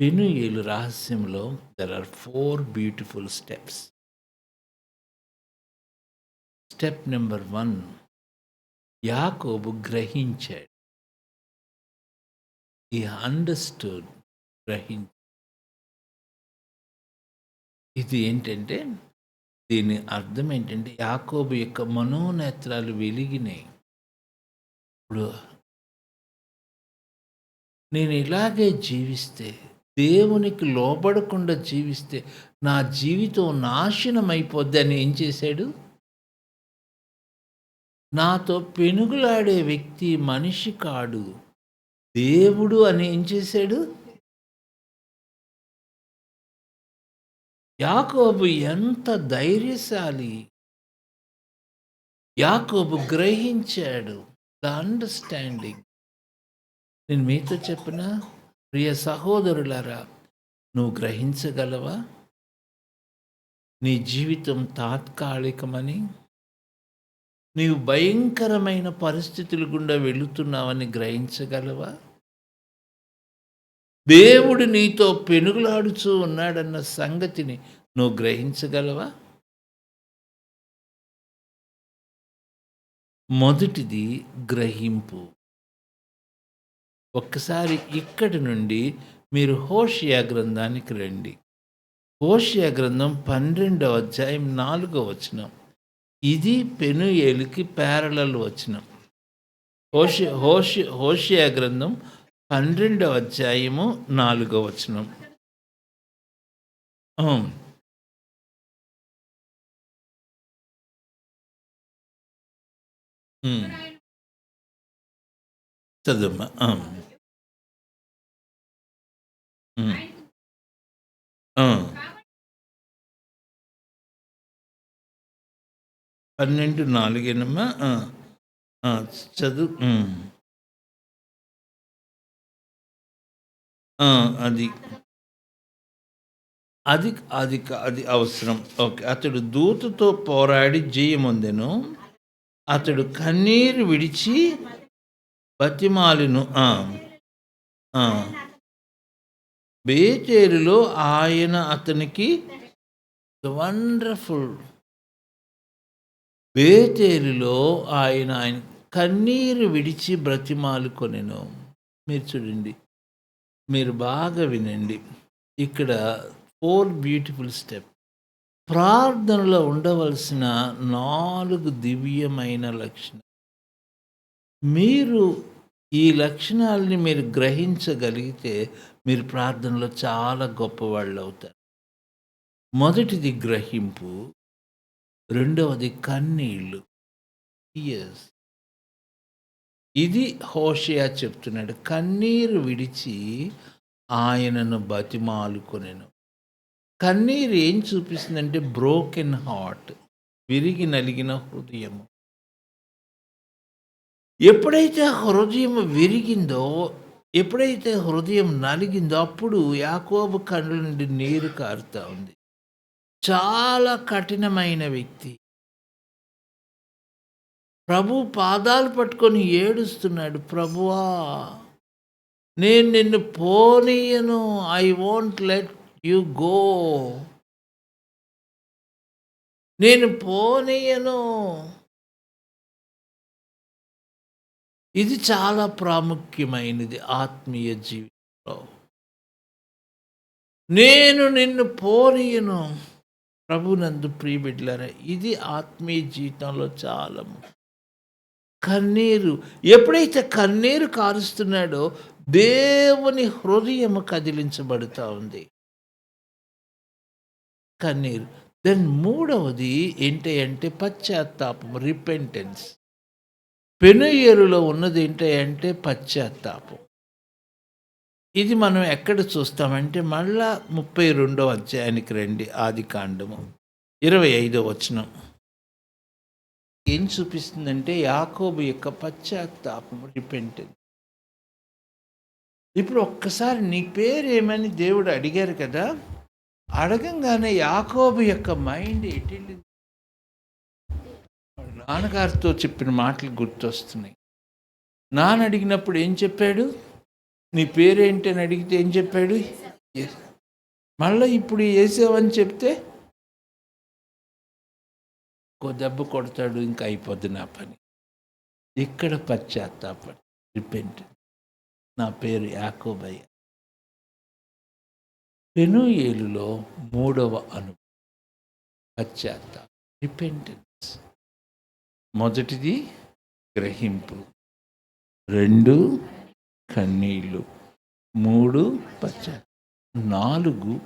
పెనూయేలు రహస్యంలో there are 4 beautiful steps. Step number 1, యాకోబు గ్రహించాడు. హి అండర్‌స్టూడ్, ఇది ఏంటంటే, దీని అర్థం ఏంటంటే, యాకోబు యొక్క మనోనేత్రాలు వెలిగినాయి. ఇప్పుడు నేను ఇలాగే జీవిస్తే, దేవునికి లోబడకుండా జీవిస్తే నా జీవితం నాశనం అయిపోద్ది అని ఏం చేశాడు? నాతో పెనుగులాడే వ్యక్తి మనిషి కాడు, దేవుడు అని ఏం చేశాడు? యాకోబు ఎంత ధైర్యశాలి! యాకోబు గ్రహించాడు. The understanding. నేను మీతో చెప్పనా? ప్రియ సహోదరులారా, నువ్వు గ్రహించగలవా? నీ జీవితం తాత్కాలికమని, నీవు భయంకరమైన పరిస్థితుల గుండా వెళుతున్నావని గ్రహించగలవా? దేవుడు నీతో పెనుగులాడుచూ ఉన్నాడన్న సంగతిని నువ్వు గ్రహించగలవా? మొదటిది గ్రహింపు. ఒక్కసారి ఇక్కడి నుండి మీరు హోషేయ గ్రంథానికి రండి. హోషేయ గ్రంథం 12వ అధ్యాయం 4వ వచనం. ఇది పెనూయేలుకి ప్యారలల్ వచనం. హోషేయ గ్రంథం 12వ అధ్యాయము 4వ వచనం. చదువమ్మా. 12:4 చదువు. అది అది అది అది అవసరం. ఓకే. అతడు దూతతో పోరాడి జయమొందెను. అతడు కన్నీరు విడిచి బతిమాలెను. బేతేలులో ఆయన అతనికి వండర్‌ఫుల్. బేతేలులో ఆయన కన్నీరు విడిచి బ్రతిమాలుకొనెను. మీరు చూడండి. మీరు బాగా వినండి. ఇక్కడ 4 బ్యూటిఫుల్ స్టెప్. ప్రార్థనలో ఉండవలసిన 4 దివ్యమైన లక్షణాలు. మీరు ఈ లక్షణాలని మీరు గ్రహించగలిగితే మీరు ప్రార్థనలో చాలా గొప్పవాళ్ళవుతారు. మొదటిది గ్రహింపు. రెండవది కన్నీళ్ళు. యెస్. ఇది హోషేయ చెప్తున్నాడు. కన్నీరు విడిచి ఆయనను బతిమాలుకొనెను. కన్నీరు ఏం చూపిస్తుందంటే బ్రోకెన్ హార్ట్, విరిగి నలిగిన హృదయము. ఎప్పుడైతే హృదయం విరిగిందో, ఎప్పుడైతే హృదయం నలిగిందో అప్పుడు యాకోబు కళ్ళ నుండి నీరు కారుతా ఉంది. చాలా కఠినమైన వ్యక్తి. ప్రభు పాదాలు పట్టుకొని ఏడుస్తున్నాడు. ప్రభువా, నేను నిన్ను పోనీయను. I won't let you go. నేను పోనీయను. ఇది చాలా ప్రాముఖ్యమైనది ఆత్మీయ జీవితంలో. నేను నిన్ను పోనీయను. ప్రభునందు ప్రియబిడ్డలారా, ఇది ఆత్మీయ జీవితంలో చాలా ముఖ్యం. కన్నీరు. ఎప్పుడైతే కన్నీరు కారుస్తున్నాడో దేవుని హృదయము కదిలించబడుతూ ఉంది. కన్నీరు. దెన్ మూడవది ఏంటి అంటే పశ్చాత్తాపం, రిపెంటెన్స్. పెనుయేలులో ఉన్నది ఏంటి అంటే పశ్చాత్తాపం. ఇది మనం ఎక్కడ చూస్తామంటే మళ్ళా 32వ అధ్యాయానికి రండి. ఆదికాండము 25వ వచనం. ఏం చూపిస్తుందంటే యాకోబు యొక్క పశ్చాత్తాపం, రిపెంటెన్స్. ఇప్పుడు ఒక్కసారి నీ పేరేమని దేవుడు అడిగారు కదా, అడగంగానే యాకోబు యొక్క మైండ్ ఎటెళ్ళింది? నాన్నగారితో చెప్పిన మాటలు గుర్తొస్తున్నాయి. నాన్న అడిగినప్పుడు ఏం చెప్పాడు? నీ పేరేంటి అని అడిగితే ఏం చెప్పాడు? మళ్ళీ ఇప్పుడు ఏసావని చెప్తే దెబ్బ కొడతాడు, ఇంకా అయిపోద్ది నా పని. ఇక్కడ పశ్చాత్తాపం, రిపెంటెన్స్. నా పేరు యాకోబయ్య. పెనుయేలులో 3వ అనుభవం పశ్చాత్తాపం, రిపెంటెన్స్. మొదటిది గ్రహింపు, 2 కన్నీళ్ళు, 3 పశ్చాత్తాపం, 4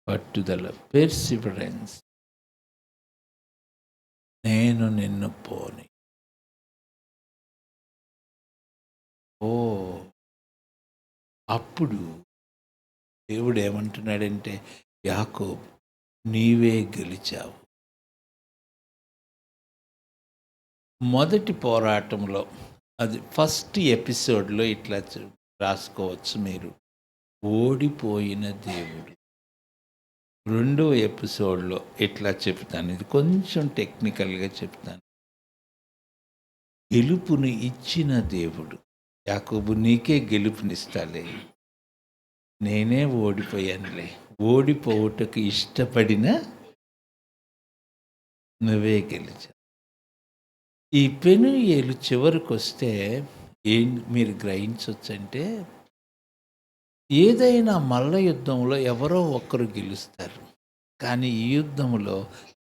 పట్టుదల, పెర్సివరెన్స్. నేను నిన్ను పోని. అప్పుడు దేవుడు ఏమంటున్నాడంటే, యాకోబు నీవే గెలిచావు. మొదటి పోరాటంలో, అది ఫస్ట్ ఎపిసోడ్లో ఇట్లా రాసుకోవచ్చు మీరు, ఓడిపోయిన దేవుడు. రెండవ ఎపిసోడ్లో ఇట్లా చెప్తాను, ఇది కొంచెం టెక్నికల్గా చెప్తాను. గెలుపుని ఇచ్చిన దేవుడు. యాకోబు నీకే గెలుపునిస్తాలే, నేనే ఓడిపోయానులే. ఓడిపోవుటకు ఇష్టపడిన నువ్వే గెలిచావు. ఈ పెనుయేలు చివరికి వస్తే ఏం మీరు గ్రహించవచ్చంటే, ఏదైనా మల్ల యుద్ధంలో ఎవరో ఒక్కరు గెలుస్తారు, కానీ ఈ యుద్ధంలో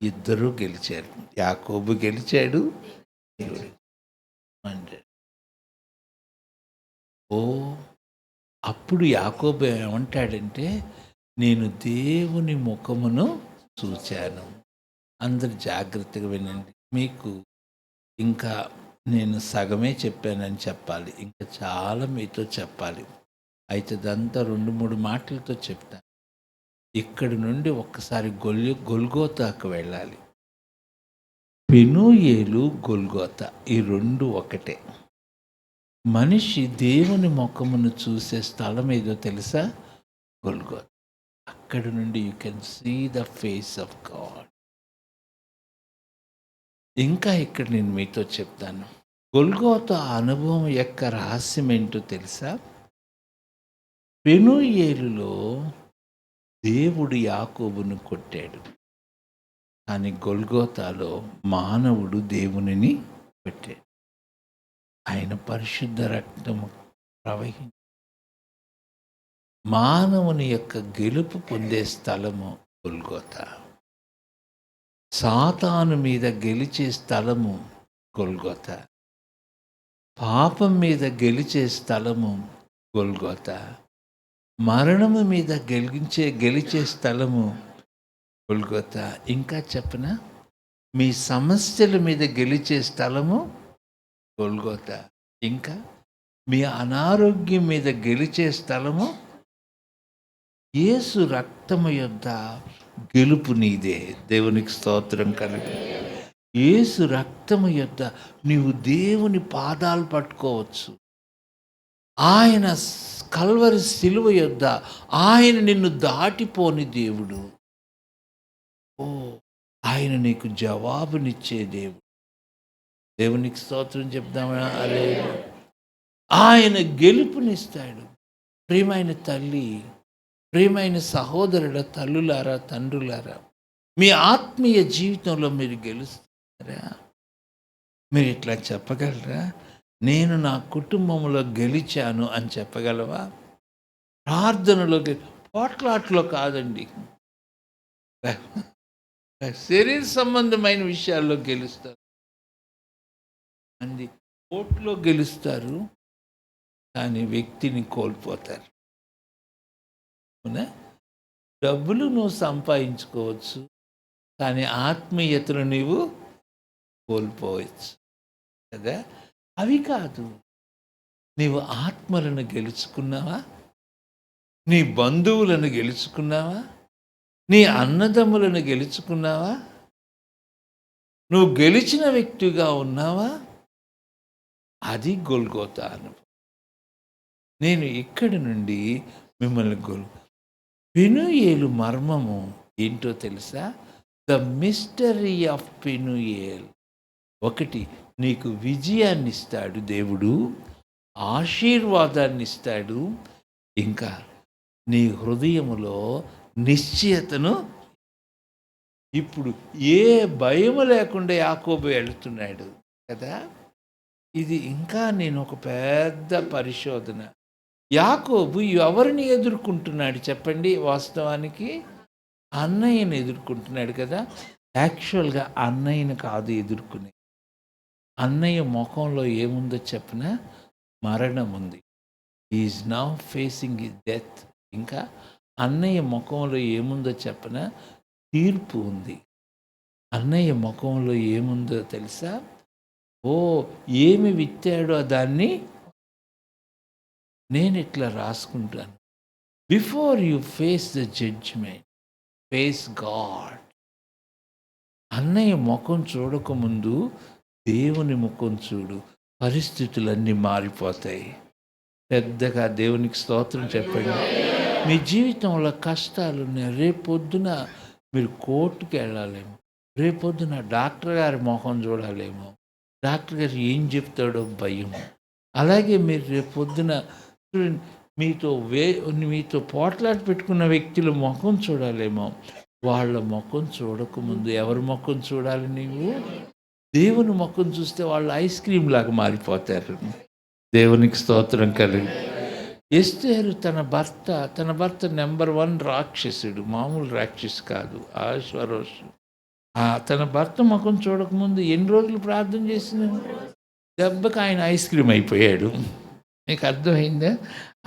ఇద్దరూ గెలిచారు. యాకోబు గెలిచాడు, దేవుడు అంటే. అప్పుడు యాకోబు ఏమంటాడంటే, నేను దేవుని ముఖమును చూచాను. అందరు జాగ్రత్తగా వినండి. మీకు ఇంకా నేను సగమే చెప్పానని చెప్పాలి, ఇంకా చాలా మీతో చెప్పాలి. అయితే ఇదంతా 2-3 మాటలతో చెప్తాను. ఇక్కడి నుండి ఒక్కసారి గొల్గోతాకు వెళ్ళాలి. పెనుయేలు, గొల్గోతా ఈ 2 ఒకటే. మనిషి దేవుని ముఖమును చూసే స్థలం ఏదో తెలుసా? గొల్గోతా. అక్కడి నుండి you can see the face of God. ఇంకా ఇక్కడ నేను మీతో చెప్తాను, గొల్గోతా అనుభవం యొక్క రహస్యం ఏంటో తెలుసా? పెనూయేలులో దేవుడు యాకోబును కొట్టాడు, కానీ గొల్గోతాలో మానవుడు దేవునిని కొట్టాడు. ఆయన పరిశుద్ధ రక్తము ప్రవహించి మానవుని యొక్క గెలుపు పొందే స్థలము గొల్గోతా. సాతాను మీద గెలిచే స్థలము గొల్గోతా. పాపం మీద గెలిచే స్థలము గొల్గోతా. మరణము మీద గెలిచే స్థలము గొల్గోతా. ఇంకా చెప్పనా, మీ సమస్యల మీద గెలిచే స్థలము గొల్గోతా. ఇంకా మీ అనారోగ్యం మీద గెలిచే స్థలము, యేసు రక్తము యొద్ద గెలుపు నీదే. దేవునికి స్తోత్రం కలుగు. యేసు రక్తము యొద్ద నీవు దేవుని పాదాలు పట్టుకోవచ్చు. ఆయన కల్వరి శిలువ యొద్ద ఆయన నిన్ను దాటిపోని దేవుడు. ఓ, ఆయన నీకు జవాబునిచ్చే దేవుడు. దేవునికి స్తోత్రం చెప్దామా? అరే, ఆయన గెలుపునిస్తాడు. ప్రియమైన తల్లి, ప్రియమైన సహోదరుల, తల్లులారా, తండ్రులారా, మీ ఆత్మీయ జీవితంలో మీరు గెలుస్తారా? మీరు ఇట్లా చెప్పగలరా? నేను నా కుటుంబంలో గెలిచాను అని చెప్పగలవా? ప్రార్థనలో పోట్లాట్లో కాదండి, శరీర సంబంధమైన విషయాల్లో గెలుస్తారు. అంది కోర్టులో గెలుస్తారు, కానీ వ్యక్తిని కోల్పోతారు. అవునా? డబ్బులు నువ్వు సంపాదించుకోవచ్చు, కానీ ఆత్మీయతను నీవు కోల్పోవచ్చు కదా. అవి కాదు, నీవు ఆత్మలను గెలుచుకున్నావా? నీ బంధువులను గెలుచుకున్నావా? నీ అన్నదమ్ములను గెలుచుకున్నావా? నువ్వు గెలిచిన వ్యక్తిగా ఉన్నావా? అది గొల్గోతా అనుభవం. నేను ఇక్కడి నుండి మిమ్మల్ని పెనూయేలు మర్మము ఏంటో తెలుసా? The mystery of Penuel. ఒకటి, నీకు విజయాన్ని ఇస్తాడు దేవుడు, ఆశీర్వాదాన్ని ఇస్తాడు. ఇంకా నీ హృదయములో నిశ్చయతను. ఇప్పుడు ఏ భయము లేకుండా యాకోబు వెళుతున్నాడు కదా. ఇది ఇంకా నేను ఒక పెద్ద పరిశోధన. యాకోబు ఎవరిని ఎదుర్కొంటున్నాడు చెప్పండి? వాస్తవానికి అన్నయ్యని ఎదుర్కొంటున్నాడు కదా. యాక్చువల్గా అన్నయ్యని కాదు ఎదుర్కొనే. అన్నయ్య ముఖంలో ఏముందో చెప్పిన? మరణం ఉంది. Is now facing his death. ఇంకా అన్నయ్య ముఖంలో ఏముందో చెప్పిన? తీర్పు ఉంది. అన్నయ్య ముఖంలో ఏముందో తెలుసా? ఓ, ఏమి విత్తాడో దాన్ని నేను ఇట్లా రాసుకుంటాను. Before you face the judgement, face God. అన్నయ్య ముఖం చూడకముందు దేవుని ముఖం చూడు, పరిస్థితులన్నీ మారిపోతాయి. పెద్దగా దేవునికి స్తోత్రం చెప్పండి. మీ జీవితంలో కష్టాలు ఉన్నాయి. రేపొద్దున మీరు కోర్టుకి వెళ్ళాలేమో, రేపొద్దున డాక్టర్ గారి ముఖం చూడాలేమో, డాక్టర్ గారు ఏం చెప్తాడో భయం. అలాగే మీరు రేపొద్దున మీతో పోట్లాట పెట్టుకున్న వ్యక్తుల ముఖం చూడాలేమో, వాళ్ళ ముఖం చూడకముందు ఎవరి ముఖం చూడాలి? నీవు దేవుని ముఖం చూస్తే వాళ్ళు ఐస్ క్రీమ్ లాగా మారిపోతారు. దేవునికి స్తోత్రం కలిగి. ఎస్తేరు తన భర్త నెంబర్ 1 రాక్షసుడు, మామూలు రాక్షసు కాదు, ఆశ్వరోషు. తన భర్త ముఖం చూడకముందు ఎన్ని రోజులు ప్రార్థన చేసిన దెబ్బకి ఆయన ఐస్ క్రీమ్ అయిపోయాడు. నీకు అర్థమైందా?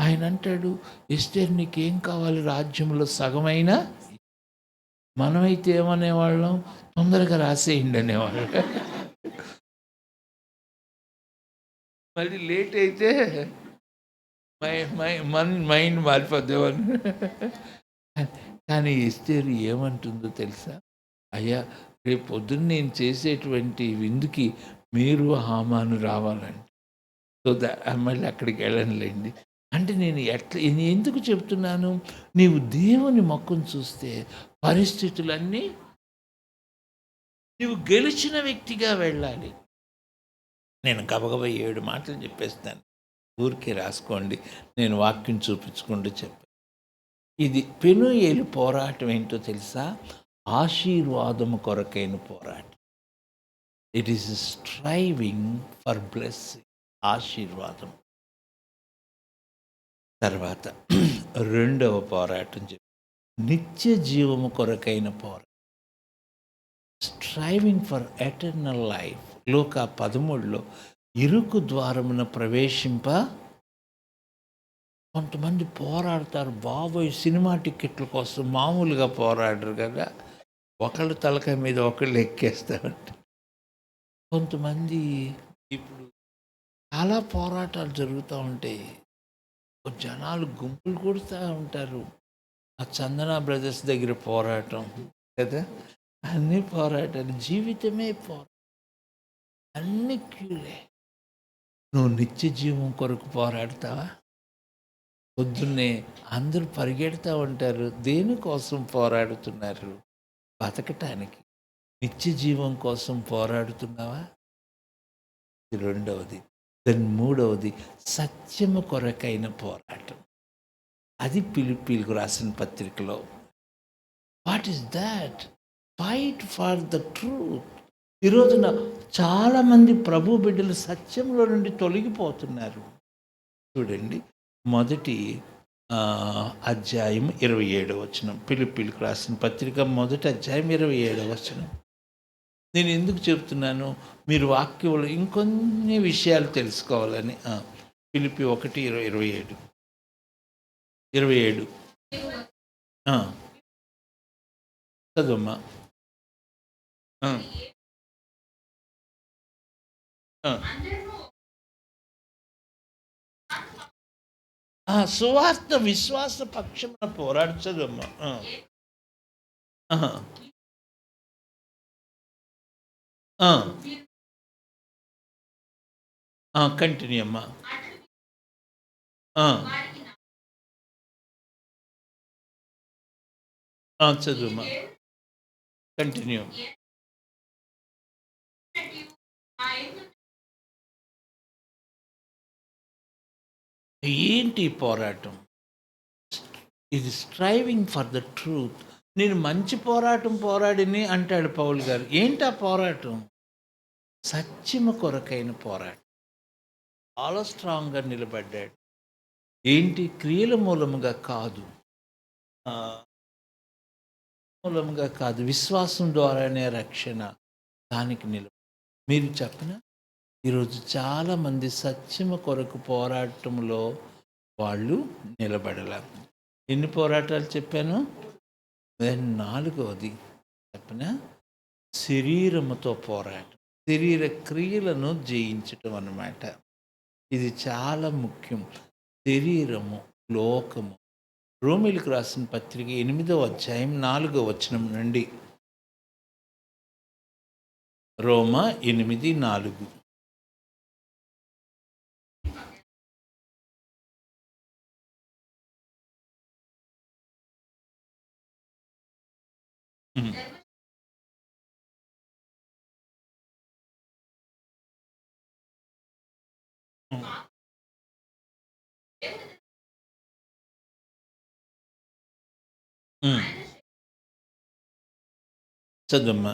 ఆయన అంటాడు, ఎస్తేరు నీకేం కావాలి? రాజ్యంలో సగమైనా. మనమైతే ఏమనేవాళ్ళం? తొందరగా రాసేయండి అనేవాళ్ళు. మళ్ళీ లేట్ అయితే మైండ్ మారిపోద్దేమని. కానీ ఎస్తేరు ఏమంటుందో తెలుసా? అయ్యా, రేపు పొద్దున్న నేను చేసేటువంటి విందుకి మీరు హామాను రావాలండి. సో మళ్ళీ అక్కడికి వెళ్ళనులేండి. అంటే నేను ఎందుకు చెప్తున్నాను? నీవు దేవుని ముఖం చూస్తే పరిస్థితులన్నీ, నీవు గెలిచిన వ్యక్తిగా వెళ్ళాలి. నేను గబగబా 7 మాటలు చెప్పేస్తాను. ఊరికే రాసుకోండి. నేను వాక్యం చూపించకుండా చెప్పాను. ఇది పెనూయేలు పోరాటం ఏంటో తెలుసా? ఆశీర్వాదము కొరకైన పోరాటం. It is striving for blessing, ఆశీర్వాదం. తర్వాత రెండవ పోరాటం నిత్య జీవము కొరకైన పోరాటం. Striving for eternal life. లూకా 13లో ఇరుకు ద్వారమున ప్రవేశింప కొంతమంది పోరాడతారు. బాబోయ్, సినిమా టికెట్ల కోసం మామూలుగా పోరాడరు కదా. ఒకళ్ళ తలకాయ మీద ఒకళ్ళు ఎక్కేస్తూ ఉంటారు. కొంతమంది ఇప్పుడు చాలా పోరాటాలు జరుగుతూ ఉంటాయి. జనాలు గుంపులు కొడుతూ ఉంటారు. ఆ చందన బ్రదర్స్ దగ్గర పోరాటం కదా, అన్ని పోరాటాలు. జీవితమే పోరాటం, అన్ని క్యూలే. నువ్వు నిత్య జీవం కొరకు పోరాడతావా? పొద్దున్నే అందరూ పరిగెడతా ఉంటారు. దేనికోసం పోరాడుతున్నారు? బతకటానికి. నిత్య జీవం కోసం పోరాడుతున్నావా? ఇది రెండవది. దాని మూడవది సత్యము కొరకైన పోరాటం. అది ఫిలిప్పీలకు రాసిన పత్రికలో. What is that? Fight for the truth. ఈ రోజున చాలామంది ప్రభు బిడ్డలు సత్యంలో నుండి తొలగిపోతున్నారు. చూడండి, మొదటి అధ్యాయం 27వ వచనం. ఫిలిప్పీలకు రాసిన పత్రిక మొదటి అధ్యాయం 27వ వచనం. నేను ఎందుకు చెప్తున్నాను? మీరు వాక్యంలో ఇంకొన్ని విషయాలు తెలుసుకోవాలని. ఫిలిప్పి 1:27. చదువమ్మా. సువార్త విశ్వాస పక్షమున పోరాడు. చదువమ్మా. కంటిన్యూ అమ్మా. చదువమ్మా, కంటిన్యూ. ఏంటి పోరాటం? ఇది స్ట్రైవింగ్ ఫర్ ద ట్రూత్. నేను మంచి పోరాటం పోరాడిని అంటాడు పౌలు గారు. ఏంటి ఆ పోరాటం? సత్యము కొరకైన పోరాటం. చాలా స్ట్రాంగ్గా నిలబడ్డాడు. ఏంటి? క్రియల మూలముగా కాదు, విశ్వాసం ద్వారానే రక్షణ. దానికి మీరు చెప్పిన ఈరోజు చాలామంది సత్యము కొరకు పోరాటంలో వాళ్ళు నిలబడలేరు. ఎన్ని పోరాటాలు చెప్పాను? నాలుగవది చెప్పిన శరీరముతో పోరాటం, శరీర క్రియలను జయించటం అన్నమాట. ఇది చాలా ముఖ్యం. శరీరము, లోకము. రోమీలకు రాసిన పత్రిక 8వ అధ్యాయం 4వ వచనం నుండి. రోమా 8:4. చదమ్మా.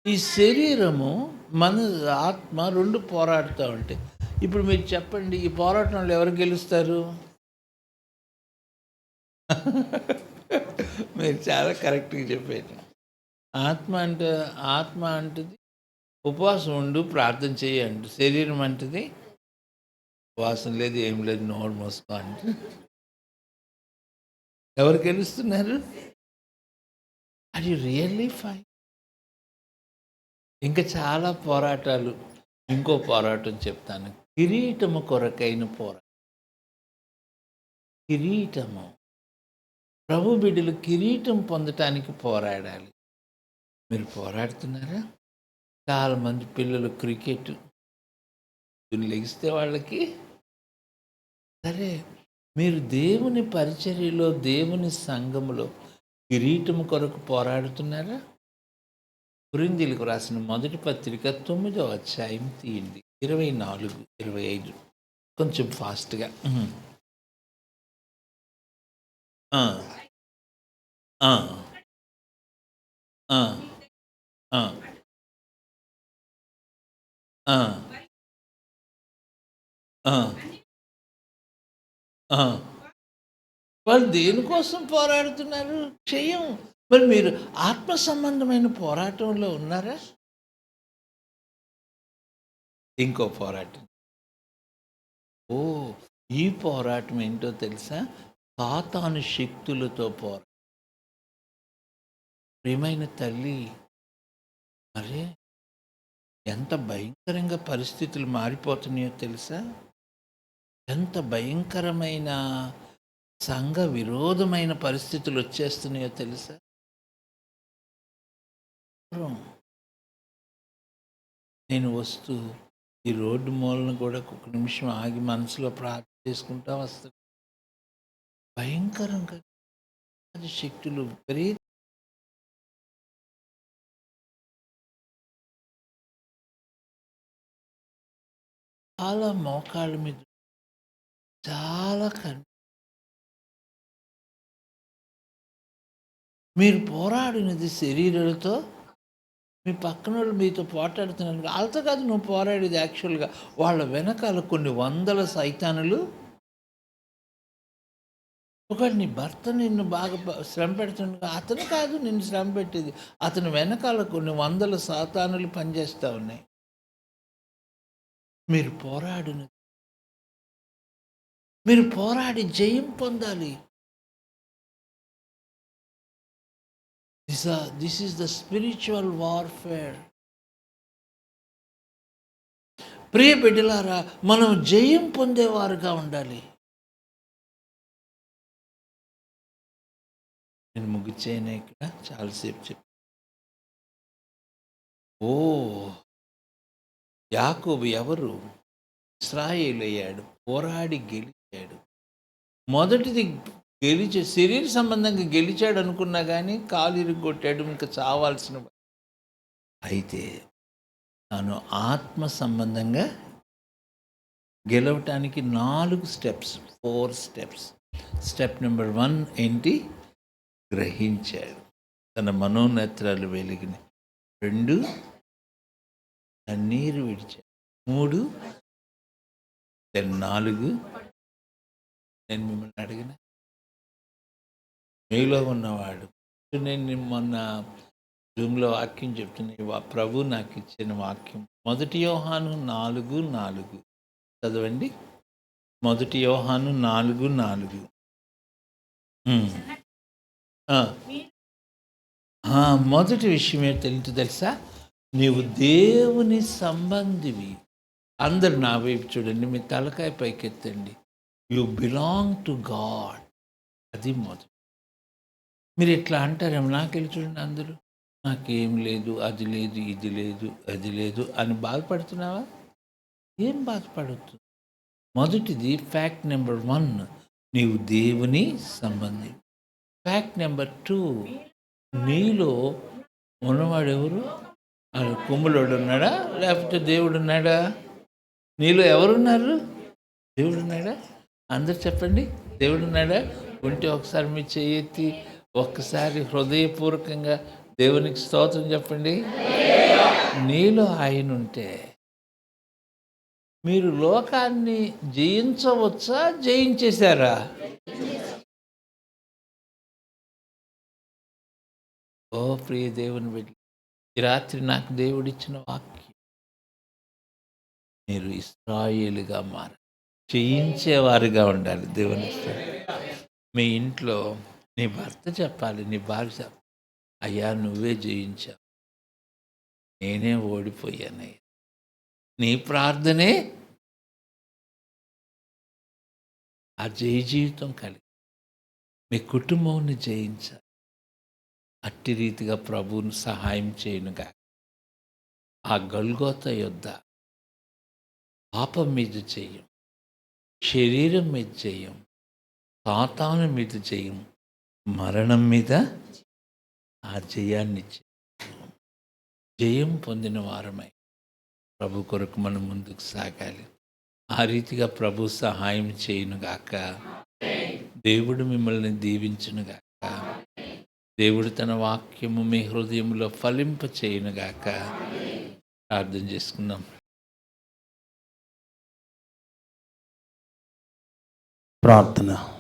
ఈ శరీరము, మన ఆత్మ రెండు పోరాడుతూ ఉంటాయి. ఇప్పుడు మీరు చెప్పండి, ఈ పోరాటంలో ఎవరు గెలుస్తారు? మీరు చాలా కరెక్ట్గా చెప్పారు. ఆత్మ అంటది ఉపవాసం ఉండు, ప్రార్థన చేయండి. శరీరం అంటది ఉపవాసం లేదు, ఏం లేదు, నోరు మోసుకో అంటే. ఎవరు గెలుస్తున్నారు? Are you really fine? ఇంకా చాలా పోరాటాలు. ఇంకో పోరాటం చెప్తాను. కిరీటము కొరకైన పోరాటం. కిరీటము. ప్రభు బిడ్డలు కిరీటం పొందటానికి పోరాడాలి. మీరు పోరాడుతున్నారా? చాలామంది పిల్లలు క్రికెట్ లెగిస్తే వాళ్ళకి సరే. మీరు దేవుని పరిచర్యలో, దేవుని సంఘములో కిరీటం కొరకు పోరాడుతున్నారా? కొరింథీయులకు రాసిన మొదటి పత్రిక 9వ అధ్యాయం తీయండి. 24, 25 కొంచెం ఫాస్ట్‌గా. ఆ! ఆ! ఆ! ఆ! ఆ! ఆ! ఆ! వాళ్ళు దేనికోసం పోరాడుతున్నారు? చెయ్యం. మరి మీరు ఆత్మ సంబంధమైన పోరాటంలో ఉన్నారా? ఇంకో పోరాటం. ఓహ్! ఈ పోరాటం ఏంటో తెలుసా? సాతాను శక్తులతో ప్రియమైన తల్లి, అరే! ఎంత భయంకరంగా పరిస్థితులు మారిపోతున్నాయో తెలుసా? ఎంత భయంకరమైన సంఘ విరోధమైన పరిస్థితులు వచ్చేస్తున్నాయో తెలుసా? నేను వస్తూ ఈ రోడ్డు మూలన కూడా ఒక నిమిషం ఆగి మనసులో ప్రార్థన చేసుకుంటా వస్తా. భయంకరంగా శక్తులు చాలా మోకాళ్ళ మీద చాలా మీరు పోరాడినది శరీరాలతో. మీ పక్కనోళ్ళు మీతో పోట్లాడుతున్నారు. వాళ్ళతో కాదు నువ్వు పోరాడేది యాక్చువల్‌గా. వాళ్ళ వెనకాల కొన్ని వందల సైతానులు. ఒకవేళ నీ భర్త నిన్ను బాగా శ్రమ పెడుతుండగా అతను కాదు నిన్ను శ్రమ పెట్టేది. అతని వెనకాల కొన్ని వందల సాతానులు పనిచేస్తా ఉన్నాయి. మీరు పోరాడి జయం పొందాలి. This is the spiritual warfare. ప్రియ బిడ్డలారా, మనం జయం పొందేవారుగా ఉండాలి. నేను ముగిచ్చేయనా ఇక్కడ? చాలాసేపు ఓహ్! యాకోబు ఎవరు? ఇశ్రాయేలయ్యాడు. పోరాడి గెలిచాడు. మొదటిది శరీర సంబంధంగా గెలిచాడు అనుకున్నా గానీ కాలు ఇరుగ్గొట్టాడు. ఇంకా చావాల్సిన అయితే తాను ఆత్మ సంబంధంగా గెలవటానికి 4 స్టెప్స్, 4 స్టెప్స్. స్టెప్ నెంబర్ 1 ఏంటి? గ్రహించాడు. తన మనోనేత్రాలు వెలిగినాయి. 2 కన్నీరు విడిచాడు. 3 4 నేను మిమ్మల్ని అడిగిన మీలో ఉన్నవాడు. నేను మొన్న జూమ్‌లో వాక్యం చెప్తున్నా. ప్రభు నాకు ఇచ్చిన వాక్యం 1 యోహాను 4:4 చదవండి. 1 యోహాను 4:4. మొదటి విషయం ఏంటో తెలుసా? నీవు దేవుని సంబంధివి. అందరు నా వైపు చూడండి. మీ తలకాయ పైకెత్తండి. You belong to God. అది మొదటి. మీరు ఇట్లా అంటారేమో, నాకెళ్ళి చూడండి అందరూ. నాకేం లేదు, అది లేదు, ఇది లేదు, అది లేదు అని బాధపడుతున్నావా? ఏం బాధపడద్దు. మొదటిది ఫ్యాక్ట్ నెంబర్ 1, నీవు దేవుని సంబంధి. ఫ్యాక్ట్ నెంబర్ 2, నీలో ఉన్నవాడెవరు? కుమ్ములోడు ఉన్నాడా లేకపోతే దేవుడు ఉన్నాడా? నీలో ఎవరున్నారు? దేవుడు ఉన్నాడా? అందరు చెప్పండి. దేవుడు ఉన్నాడా? ఉంటే ఒకసారి మీ చెయ్యెత్తి ఒక్కసారి హృదయపూర్వకంగా దేవునికి స్తోత్రం చెప్పండి. నీలో ఆయన ఉంటే మీరు లోకాన్ని జయించవచ్చా? జయించేశారా? ఓ ప్రియ దేవుని బిడ్డ, ఈ రాత్రి నాకు దేవుడిచ్చిన వాక్యం, మీరు ఇశ్రాయేలుగా జయించేవారుగా ఉండాలి. దేవుని మీ ఇంట్లో నీ భర్త చెప్పాలి, నీ భార్య చెప్పాలి, అయ్యా నువ్వే జయించావు, నేనే ఓడిపోయానయ్యా. నీ ప్రార్థనే ఆ జయ జీవితం కలిగి మీ కుటుంబాన్ని జయించాలి. అట్టి రీతిగా ప్రభువును సహాయం చేయనుగా. ఆ గొల్గోత యొద్ద పాపం మీద జయం, శరీరం మీద జయం, సాతాను మీద జయం మరణం మీద ఆ జయాన్ని జయం పొందిన వారమై ప్రభు కొరకు మనం ముందుకు సాగాలి. ఆ రీతిగా ప్రభు సహాయం చేయునుగాక. దేవుడు మిమ్మల్ని దీవించునుగాక. దేవుడు తన వాక్యము మీ హృదయంలో ఫలింప చేయునుగాక. ప్రార్థన చేసుకుందాం. ప్రార్థన.